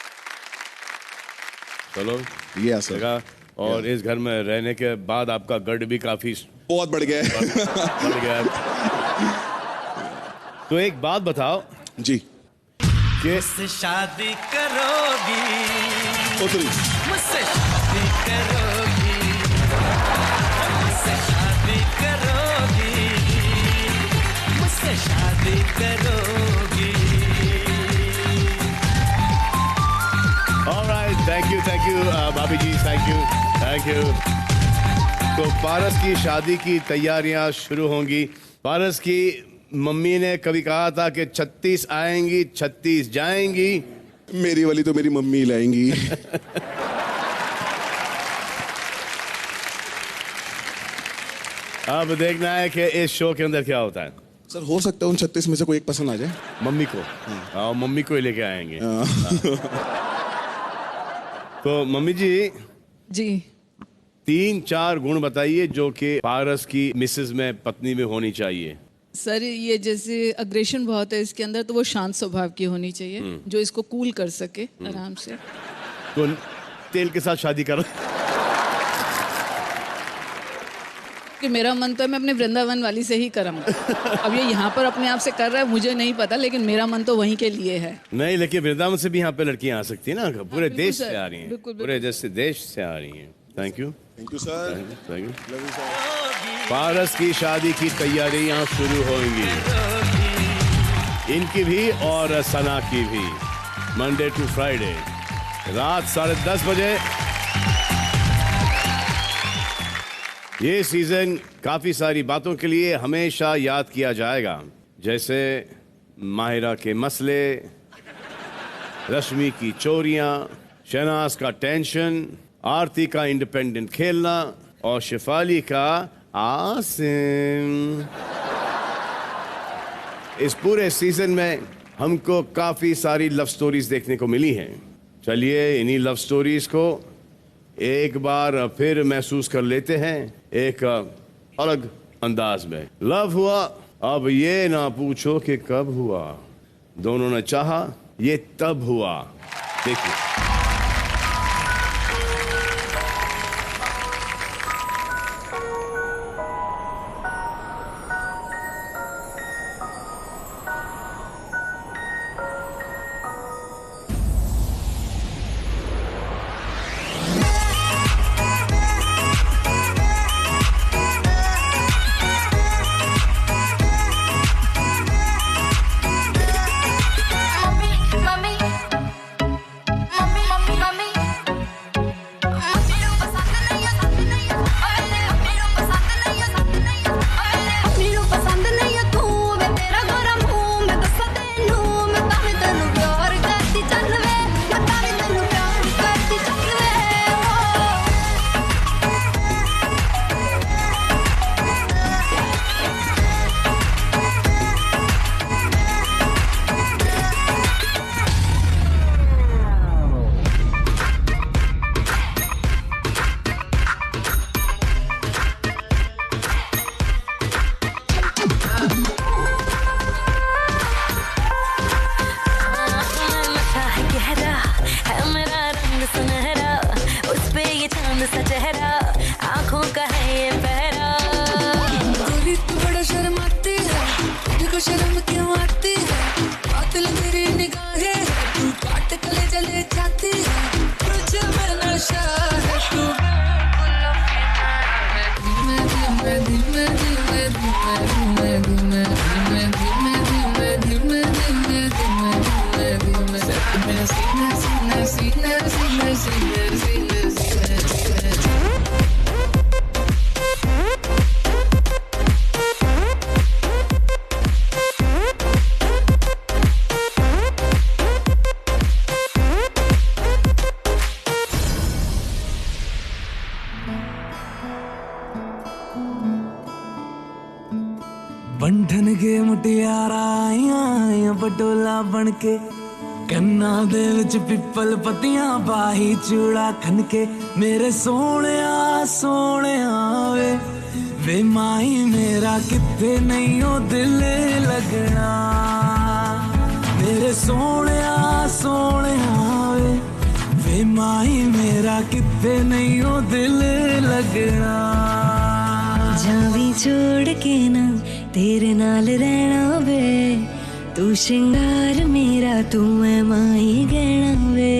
Speaker 10: चलो
Speaker 23: ये सर।
Speaker 10: और इस घर में रहने के बाद आपका गट भी काफी
Speaker 23: बहुत बढ़ गया है।
Speaker 10: बढ़ गया है। तो एक बात बताओ
Speaker 23: जी,
Speaker 13: मुझसे शादी करोगी?
Speaker 23: उतरी।
Speaker 13: मुझसे शादी करोगी? मुझसे शादी करोगी? मुझसे शादी करोगी?
Speaker 10: ऑलराइट, थैंक यू भाभी जी, थैंक यू। तो पारस की शादी की तैयारियां शुरू होंगी। पारस की मम्मी ने कभी कहा था कि 36 आएंगी 36 जाएंगी।
Speaker 23: मेरी वाली तो मेरी मम्मी लाएंगी।
Speaker 10: अब देखना है कि इस शो के अंदर क्या होता है।
Speaker 23: सर हो सकता है उन 36 में से कोई एक पसंद आ जाए
Speaker 10: मम्मी को। हाँ, मम्मी को ही लेके आएंगे। तो मम्मी जी 3-4 गुण बताइए जो कि पारस की मिसेज में, पत्नी में होनी चाहिए।
Speaker 4: सर ये जैसे अग्रेशन बहुत है इसके अंदर, तो वो शांत स्वभाव की होनी चाहिए, जो इसको कूल कर सके आराम से।
Speaker 10: तो तेल के साथ शादी कर।
Speaker 4: कि मेरा मन तो है मैं अपने वृंदावन वाली से ही कराऊंगा। अब ये यहाँ पर अपने आप से कर रहा है मुझे नहीं पता, लेकिन मेरा मन तो वहीं के लिए है।
Speaker 10: नहीं, लेकिन वृंदावन से भी यहाँ पे लड़कियां आ सकती है ना, पूरे देश से आ रही हैं,
Speaker 4: बिल्कुल,
Speaker 10: पूरे देश से आ रही हैं। Thank you
Speaker 23: sir.
Speaker 10: Thank you. Paras की शादी की तैयारियां शुरू होंगी, इनकी भी और सना की भी, मंडे टू फ्राइडे रात 10:30 बजे। ये सीजन काफी सारी बातों के लिए हमेशा याद किया जाएगा, जैसे माहिरा के मसले, रश्मि की चोरियां, शहनाज का टेंशन, आरती का इंडिपेंडेंट खेलना और शिफाली का आसिम। इस पूरे सीजन में हमको काफी सारी लव स्टोरीज देखने को मिली हैं। चलिए इन्हीं लव स्टोरीज को एक बार फिर महसूस कर लेते हैं एक अलग अंदाज में। लव हुआ, अब ये ना पूछो कि कब हुआ, दोनों ने चाहा ये तब हुआ। देखिए
Speaker 13: तुझको शर्म क्यों आती है, कातिल तेरी निगाहें, तू काट कले जले जाती है, तुझे में नशा है तू। धीमे धीमे धीमे धीमे धीमे धीमे धीमे धीमे धीमे धीमे धीमे धीमे धीमे सीने सीने सीने सीने सीने सीने सीने सीने। बंधन के मुटियारा आइया बटोला बन के, कन्ना दे विच पिपल पत्तियां पाही चूड़ा खन के, मेरे सोहणिया सोहणिया वे माई मेरा किथे नहीं ओ दिल लगना, मेरे सोहणिया सोहणिया वे माई मेरा किथे नहीं ओ दिल लगना।
Speaker 15: जावी छोड़ के ना तेरे नाल रहना वे, तू श्रृंगार मेरा तू मैं माई गहना वे,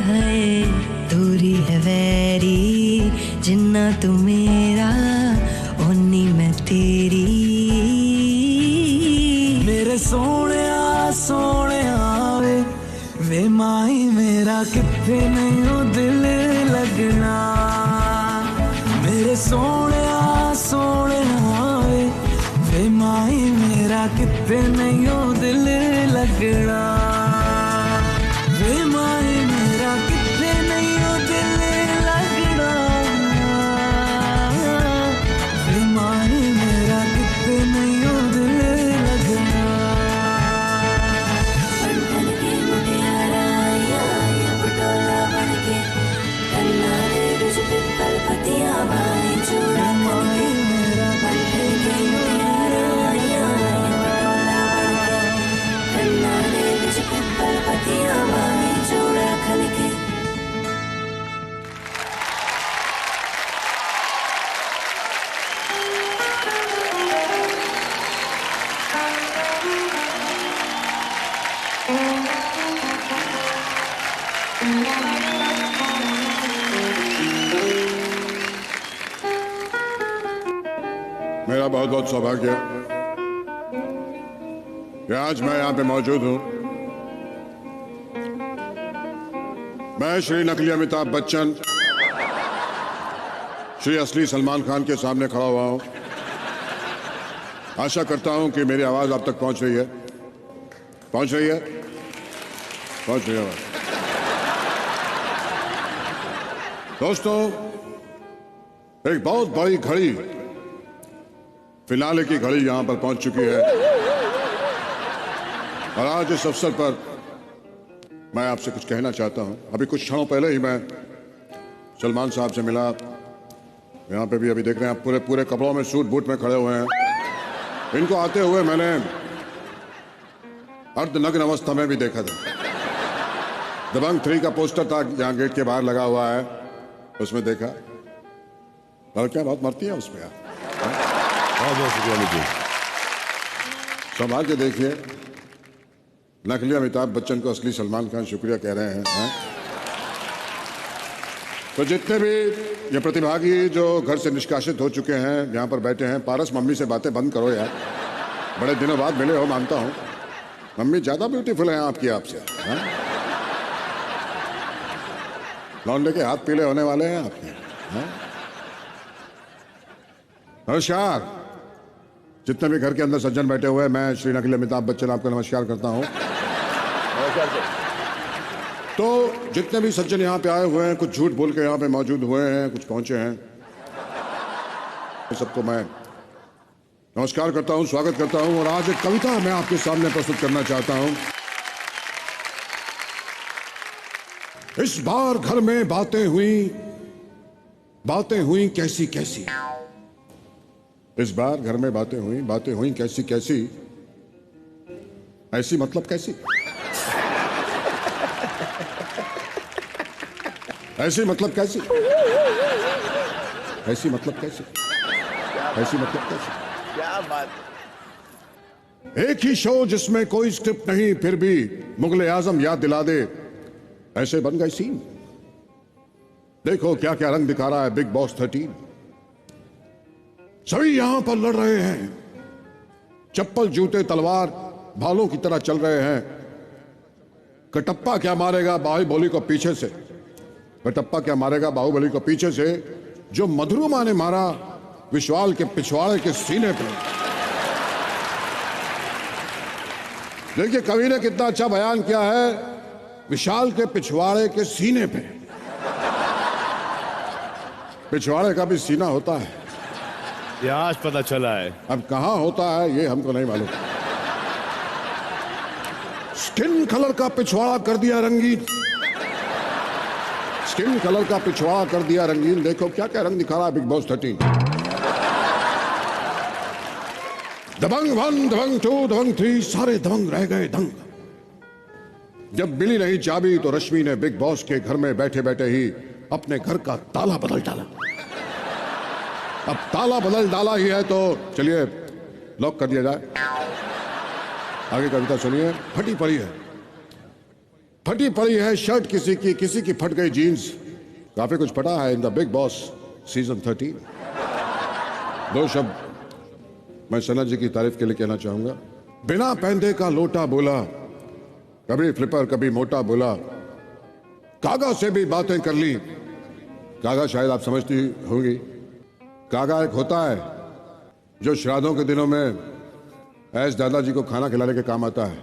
Speaker 15: हाय दूरी है वैरी जिन्ना तू मेरा ओनी मैं तेरी।
Speaker 13: मेरे सोहणिया सोहणिया वे माई मेरा किथे नहीं ओ दिल लगना, मेरे सोहणिया सोहणिया वे माई मेरा किथे नहीं ओ दिल लगना, वे माई मेरा किथे नहीं ओ दिल लगना, वे माई मेरा किथे नहीं ओ दिल लगना।
Speaker 15: बंधन के मुटियारा आइया बटोला बन के, कन्ना दे विच पिपल पत्तियां पाही चूड़ा खन के, बंधन के मुटियारा आइया बटोला बन के, कन्ना दे विच पिपल पत्तियां पाही चूड़ा खन के।
Speaker 8: मेरा बहुत बहुत सौभाग्य कि आज मैं यहाँ पे मौजूद हूँ। मैं श्री नकली अमिताभ बच्चन, श्री असली सलमान खान के सामने खड़ा हुआ हूँ। आशा करता हूँ कि मेरी आवाज आप तक पहुँच रही है। पहुँच रही है? पहुँच रही है आवाज। दोस्तों, एक बहुत बड़ी घड़ी, फिनाले की घड़ी यहां पर पहुंच चुकी है और आज इस अवसर पर मैं आपसे कुछ कहना चाहता हूं। अभी कुछ क्षणों पहले ही मैं सलमान साहब से मिला। यहां पे भी अभी देख रहे हैं आप, पूरे पूरे कपड़ों में सूट बूट में खड़े हुए हैं। इनको आते हुए मैंने अर्धनग्न अवस्था में भी देखा था। दबंग 3 का पोस्टर था यहाँ गेट के बाहर लगा हुआ है, उसमें देखा। लड़कियां बहुत मरती हैं उसमें यार। बहुत शुक्रिया लीजिए। संभाल के देखिए, नकली अमिताभ बच्चन को असली सलमान खान शुक्रिया कह रहे हैं। तो जितने भी ये प्रतिभागी जो घर से निष्कासित हो चुके हैं यहाँ पर बैठे हैं, पारस मम्मी से बातें बंद करो यार, बड़े दिनों बाद मिले हो, मानता हूँ। मम्मी ज्यादा ब्यूटीफुल है आपकी आपसे। लौंडे के हाथ पीले होने वाले हैं आपके। नमस्कार। जितने भी घर के अंदर सज्जन बैठे हुए हैं, मैं श्री नकली अमिताभ बच्चन आपको नमस्कार करता हूं। तो जितने भी सज्जन यहाँ पे आए हुए हैं, कुछ झूठ बोल के यहाँ पे मौजूद हुए हैं, कुछ पहुंचे हैं, सबको मैं नमस्कार करता हूं, स्वागत करता हूं। और आज एक कविता मैं आपके सामने प्रस्तुत करना चाहता हूं। इस बार घर में बातें हुई कैसी कैसी। इस बार घर में बातें हुई कैसी कैसी। ऐसी मतलब कैसी? ऐसी मतलब कैसी? ऐसी मतलब कैसी? ऐसी मतलब कैसी?
Speaker 12: क्या बात।
Speaker 8: एक ही शो जिसमें कोई स्क्रिप्ट नहीं, फिर भी मुगले आजम याद दिला दे, ऐसे बन गए सीन। देखो क्या क्या रंग दिखा रहा है बिग बॉस 13। सभी यहां पर लड़ रहे हैं, चप्पल जूते तलवार भालों की तरह चल रहे हैं। कटप्पा क्या मारेगा बाहुबली को पीछे से, कटप्पा क्या मारेगा बाहुबली को पीछे से, जो मधुरमा ने मारा विशाल के पिछवाड़े के सीने पे। देखिए कवि ने कितना अच्छा बयान किया है, विशाल के पिछवाड़े के सीने पे। पिछवाड़े का भी सीना होता है,
Speaker 10: ये आज पता चला है।
Speaker 8: अब कहां होता है ये हमको नहीं मालूम। स्किन कलर का पिछवाड़ा कर दिया रंगीन, स्किन कलर का पिछवाड़ा कर दिया रंगीन। देखो क्या क्या रंग दिखा रहा है बिग बॉस 13। दबंग 1, दबंग 2, दबंग 3, सारे दबंग रह गए दंग। जब मिली नहीं चाबी तो रश्मि ने बिग बॉस के घर में बैठे बैठे ही अपने घर का ताला बदल डाला। अब ताला बदल डाला ही है तो चलिए लॉक कर दिया जाए। आगे कविता सुनिए। फटी पड़ी है, फटी पड़ी है शर्ट किसी की फट गई जीन्स। काफी कुछ फटा है in the big boss season 13। दो शब्द मैं सना जी की तारीफ के लिए कहना चाहूंगा। बिना पैंदे का लोटा बोला, कभी फ्लिपर कभी मोटा बोला, कागा से भी बातें कर ली। कागा शायद आप समझती होंगी, कागा एक होता है जो श्राद्धों के दिनों में ऐस दादाजी को खाना खिलाने के काम आता है,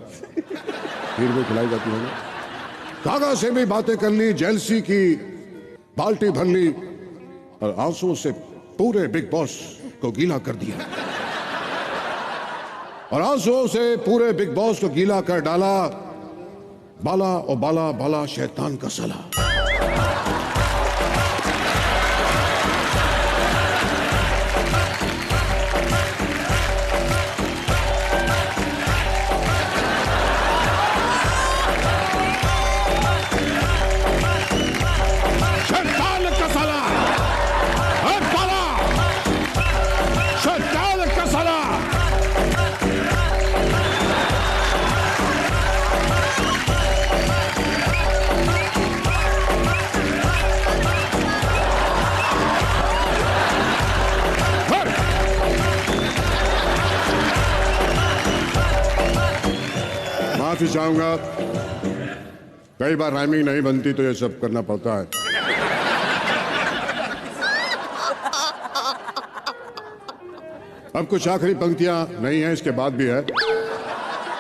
Speaker 8: खीर भी खिलाई जाती है। कागा से भी बातें कर ली, जेलसी की बाल्टी भर ली और आंसुओं से पूरे बिग बॉस को गीला कर दिया। और आंसुओं से पूरे बिग बॉस को गीला कर डाला। बाला ओ बाला बाला शैतान का सला। शैतान का सला, बाला शैतान का सला। माफी चाहूंगा, कई बार राइमिंग नहीं बनती तो ये सब करना पड़ता है। अब कुछ आखिरी पंक्तियां नहीं है, इसके बाद भी है।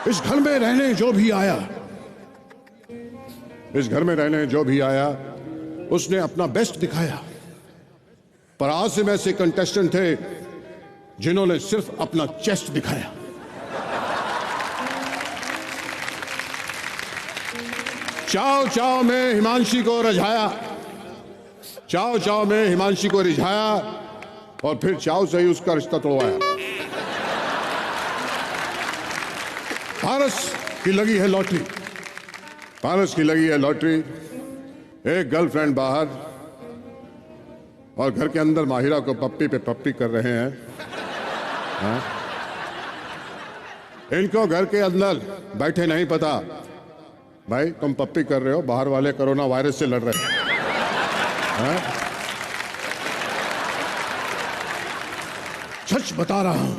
Speaker 8: इस घर में रहने जो भी आया, इस घर में रहने जो भी आया, उसने अपना बेस्ट दिखाया। पर आज से ऐसे कंटेस्टेंट थे जिन्होंने सिर्फ अपना चेस्ट दिखाया। चाव चाव में हिमांशी को रिझाया, चाव चाव में हिमांशी को रिझाया और फिर चाव से ही उसका रिश्ता तोड़वाया। पारस की लगी है लॉटरी, पारस की लगी है लॉटरी। एक गर्लफ्रेंड बाहर और घर के अंदर माहिरा को पप्पी पे पप्पी कर रहे हैं। हाँ? इनको घर के अंदर बैठे नहीं पता, भाई तुम पप्पी कर रहे हो, बाहर वाले कोरोना वायरस से लड़ रहे हैं। हाँ? सच बता रहा हूं,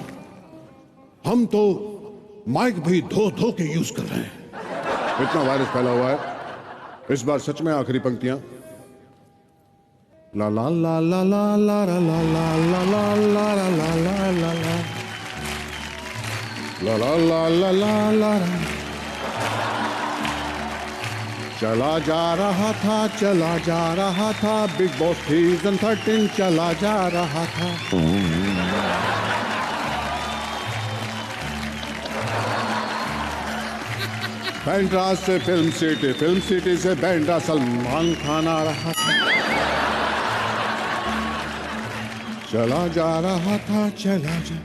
Speaker 8: हम तो माइक भी धो धो के यूज कर रहे हैं, इतना वायरस फैला हुआ है। इस बार सच में आखिरी पंक्तियां। ला ला ला ला ला ला ला ला ला ला ला ला ला ला ला ला ला ला। चला जा रहा था, चला जा रहा था, बिग बॉस सीजन 13 चला जा रहा था। बैंड्रा से फिल्म सिटी से बैंड्रा सलमान खान आ रहा था। चला जा रहा था, चला जा।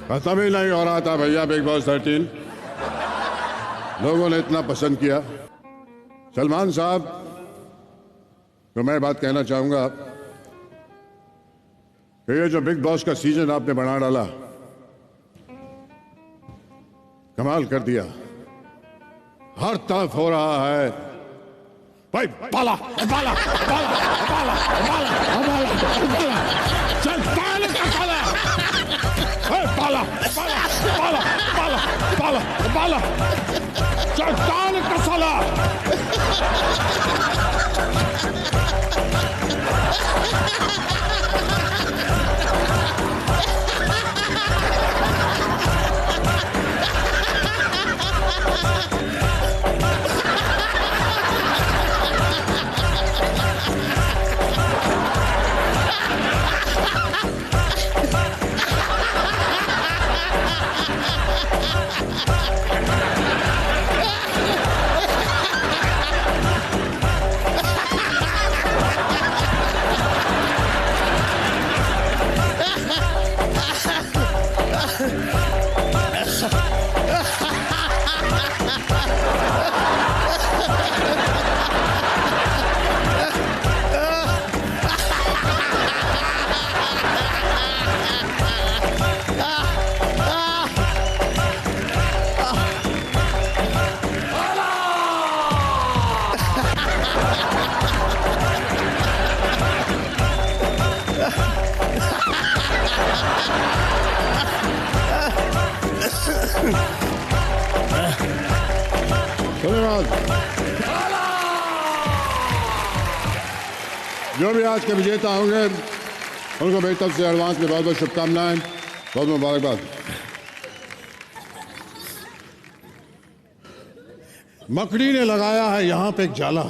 Speaker 8: खत्म ही नहीं हो रहा था भैया बिग बॉस 13। लोगों ने इतना पसंद किया। सलमान साहब तो मैं बात कहना चाहूंगा, ये जो बिग बॉस का सीजन आपने बना डाला, कमाल कर दिया। हर तरफ हो रहा है भाई, बाला बाला बाला बाला बाला बाला, चल बाला का बाला, बाला बाला बाला बाला बाला बाला, चल बाला का साला। जो भी आज के विजेता होंगे उनको मेरी तरफ से एडवांस में बहुत बहुत शुभकामनाएं, बहुत मुबारकबाद। मकड़ी ने लगाया है यहां पे एक जाला।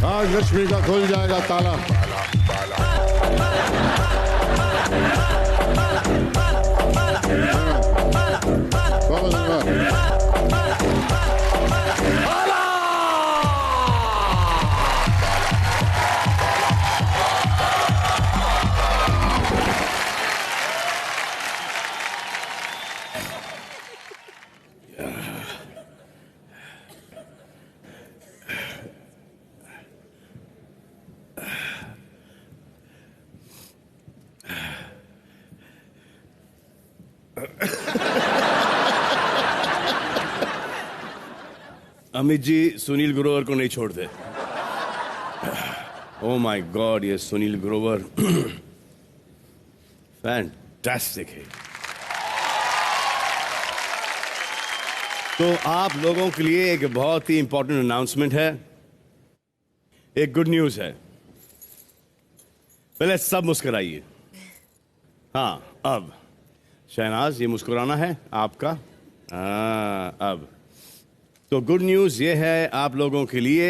Speaker 8: आज लक्ष्मी का खुल जाएगा ताला।
Speaker 10: अमित जी सुनील ग्रोवर को नहीं छोड़ते। ओ माय गॉड, ये सुनील ग्रोवर फैंटास्टिक है। तो आप लोगों के लिए एक बहुत ही इंपॉर्टेंट अनाउंसमेंट है, एक गुड न्यूज है। पहले सब मुस्कुराइए। हाँ, अब शहनाज, ये मुस्कुराना है आपका। अब तो गुड न्यूज़ ये है आप लोगों के लिए,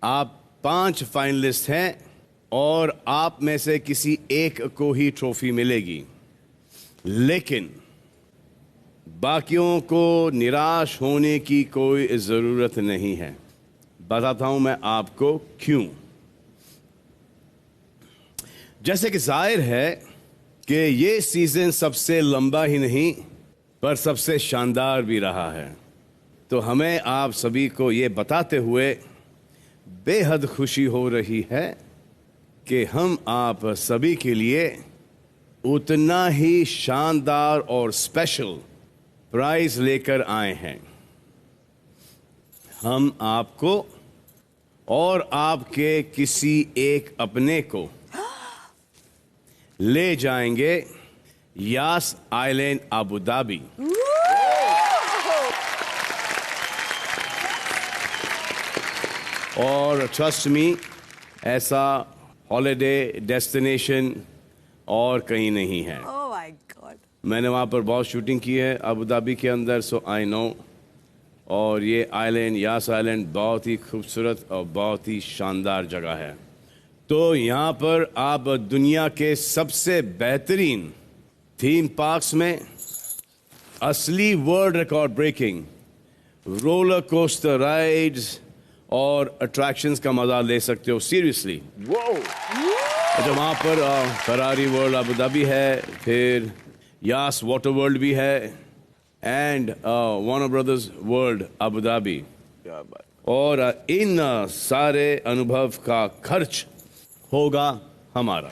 Speaker 10: आप 5 फाइनलिस्ट हैं और आप में से किसी एक को ही ट्रॉफी मिलेगी। लेकिन बाकियों को निराश होने की कोई ज़रूरत नहीं है। बताता हूं मैं आपको क्यों। जैसे कि जाहिर है कि ये सीज़न सबसे लंबा ही नहीं पर सबसे शानदार भी रहा है, तो हमें आप सभी को ये बताते हुए बेहद खुशी हो रही है कि हम आप सभी के लिए उतना ही शानदार और स्पेशल प्राइज लेकर आए हैं। हम आपको और आपके किसी एक अपने को ले जाएंगे यास आइलैंड अबू धाबी। और ट्रस्ट मी, ऐसा हॉलिडे डेस्टिनेशन और कहीं नहीं है।
Speaker 11: Oh my God.
Speaker 10: मैंने वहाँ पर बहुत शूटिंग की है अबू धाबी के अंदर, सो आई नो। और ये आइलैंड, यास आइलैंड, बहुत ही खूबसूरत और बहुत ही शानदार जगह है। तो यहाँ पर आप दुनिया के सबसे बेहतरीन थीम पार्क्स में असली world record breaking roller coaster rides और अट्रैक्शंस का मजा ले सकते हो। सीरियसली, अच्छा, वहाँ पर फरारी वर्ल्ड अबू धाबी है, फिर यास वाटर वर्ल्ड भी है and Warner brothers world Abu Dhabi. और इन सारे अनुभव का खर्च होगा हमारा।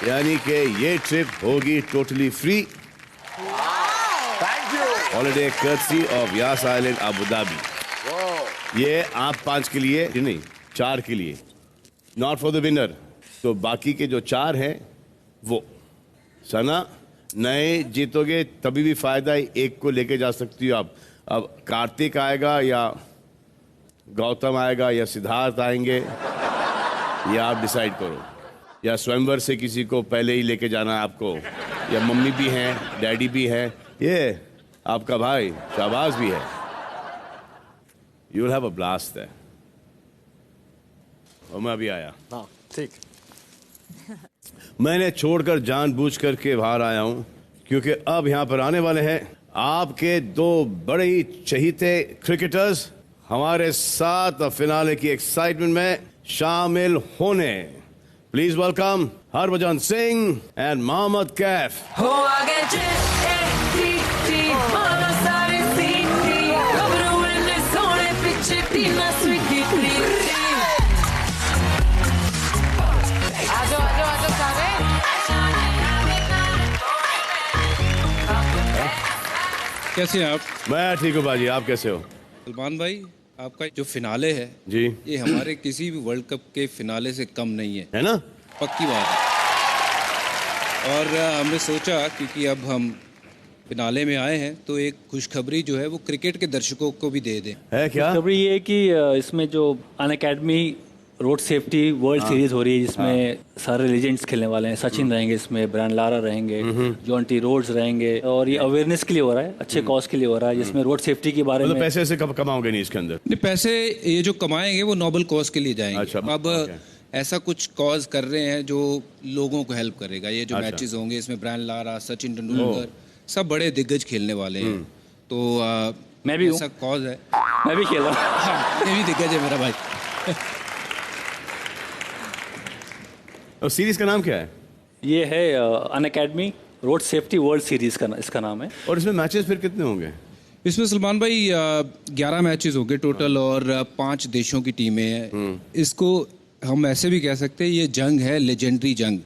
Speaker 10: यानी कि ये ट्रिप होगी totally free. Holiday courtesy of Yas Island Abu Dhabi. ये आप 5 के लिए नहीं, 4 के लिए, नॉट फॉर द विनर। तो बाकी के जो 4 हैं वो सना नए जीतोगे तभी भी फायदा है, एक को लेके जा सकती हो आप। अब कार्तिक आएगा या गौतम आएगा या सिद्धार्थ आएंगे, या आप डिसाइड करो। या स्वयंवर से किसी को पहले ही लेके जाना है आपको, या मम्मी भी हैं, डैडी भी हैं, ये आपका भाई शाहबाज भी है। You will have a blast है। और मैं अभी आया।
Speaker 12: हाँ ठीक।
Speaker 10: मैंने छोड़कर जानबूझ करके बाहर आया हूं क्योंकि अब यहां पर आने वाले हैं आपके 2 बड़े ही चहीते क्रिकेटर्स हमारे साथ फिनाले की एक्साइटमेंट में शामिल होने। Please welcome Harbhajan Singh and Mohammad Kaif.
Speaker 15: हो आगे टी मारो सारे सीटी घबरू ने सोने पीछे टीना स्वीटी प्रीति। आजो आजो आजो सारे।
Speaker 16: कैसे हैं आप?
Speaker 10: मैं ठीक हूँ बाजी, आप कैसे हो?
Speaker 16: सलमान भाई, आपका जो फिनाले है
Speaker 10: जी,
Speaker 16: ये हमारे किसी भी वर्ल्ड कप के फिनाले से कम नहीं है
Speaker 10: ना?
Speaker 16: पक्की बात है। और हमने सोचा क्योंकि अब हम फिनाले में आए हैं तो एक खुशखबरी जो है वो क्रिकेट के दर्शकों को भी दे दें।
Speaker 10: है क्या?
Speaker 19: खुशखबरी ये है कि इसमें जो Unacademy road safety world series हो रही है जिसमें सारे लेजेंड्स खेलने वाले हैं। सचिन रहेंगे इसमें, ब्रायन लारा रहेंगे, जॉन टी रोड्स रहेंगे। और ये अवेयरनेस के लिए हो रहा है, अच्छे कॉज के लिए हो रहा है, जिसमें रोड सेफ्टी के बारे में।
Speaker 10: पैसे से कब कमाओगे नहीं इसके अंदर?
Speaker 16: नहीं, पैसे ये जो कमाएंगे वो नोबल कॉज के लिए जाएंगे। अच्छा, अब ऐसा कुछ कॉज कर रहे हैं जो लोगों को हेल्प करेगा। ये जो मैचेस होंगे इसमें ब्रायन लारा, सचिन तेंदुलकर, सब बड़े दिग्गज खेलने वाले हैं। तो
Speaker 19: मैं भी
Speaker 16: ऐसा कॉज है,
Speaker 19: मैं भी खेल रहा हूँ।
Speaker 16: हाँ, मैं भी दिग्गज है मेरा भाई।
Speaker 10: और सीरीज का नाम क्या है?
Speaker 19: ये है Unacademy road safety world series का इसका नाम है।
Speaker 10: और इसमें मैचेस फिर कितने होंगे?
Speaker 16: इसमें सलमान भाई 11 मैचेस होंगे टोटल और 5 देशों की टीमें हैं। इसको हम ऐसे भी कह सकते हैं ये जंग है, लेजेंडरी जंग।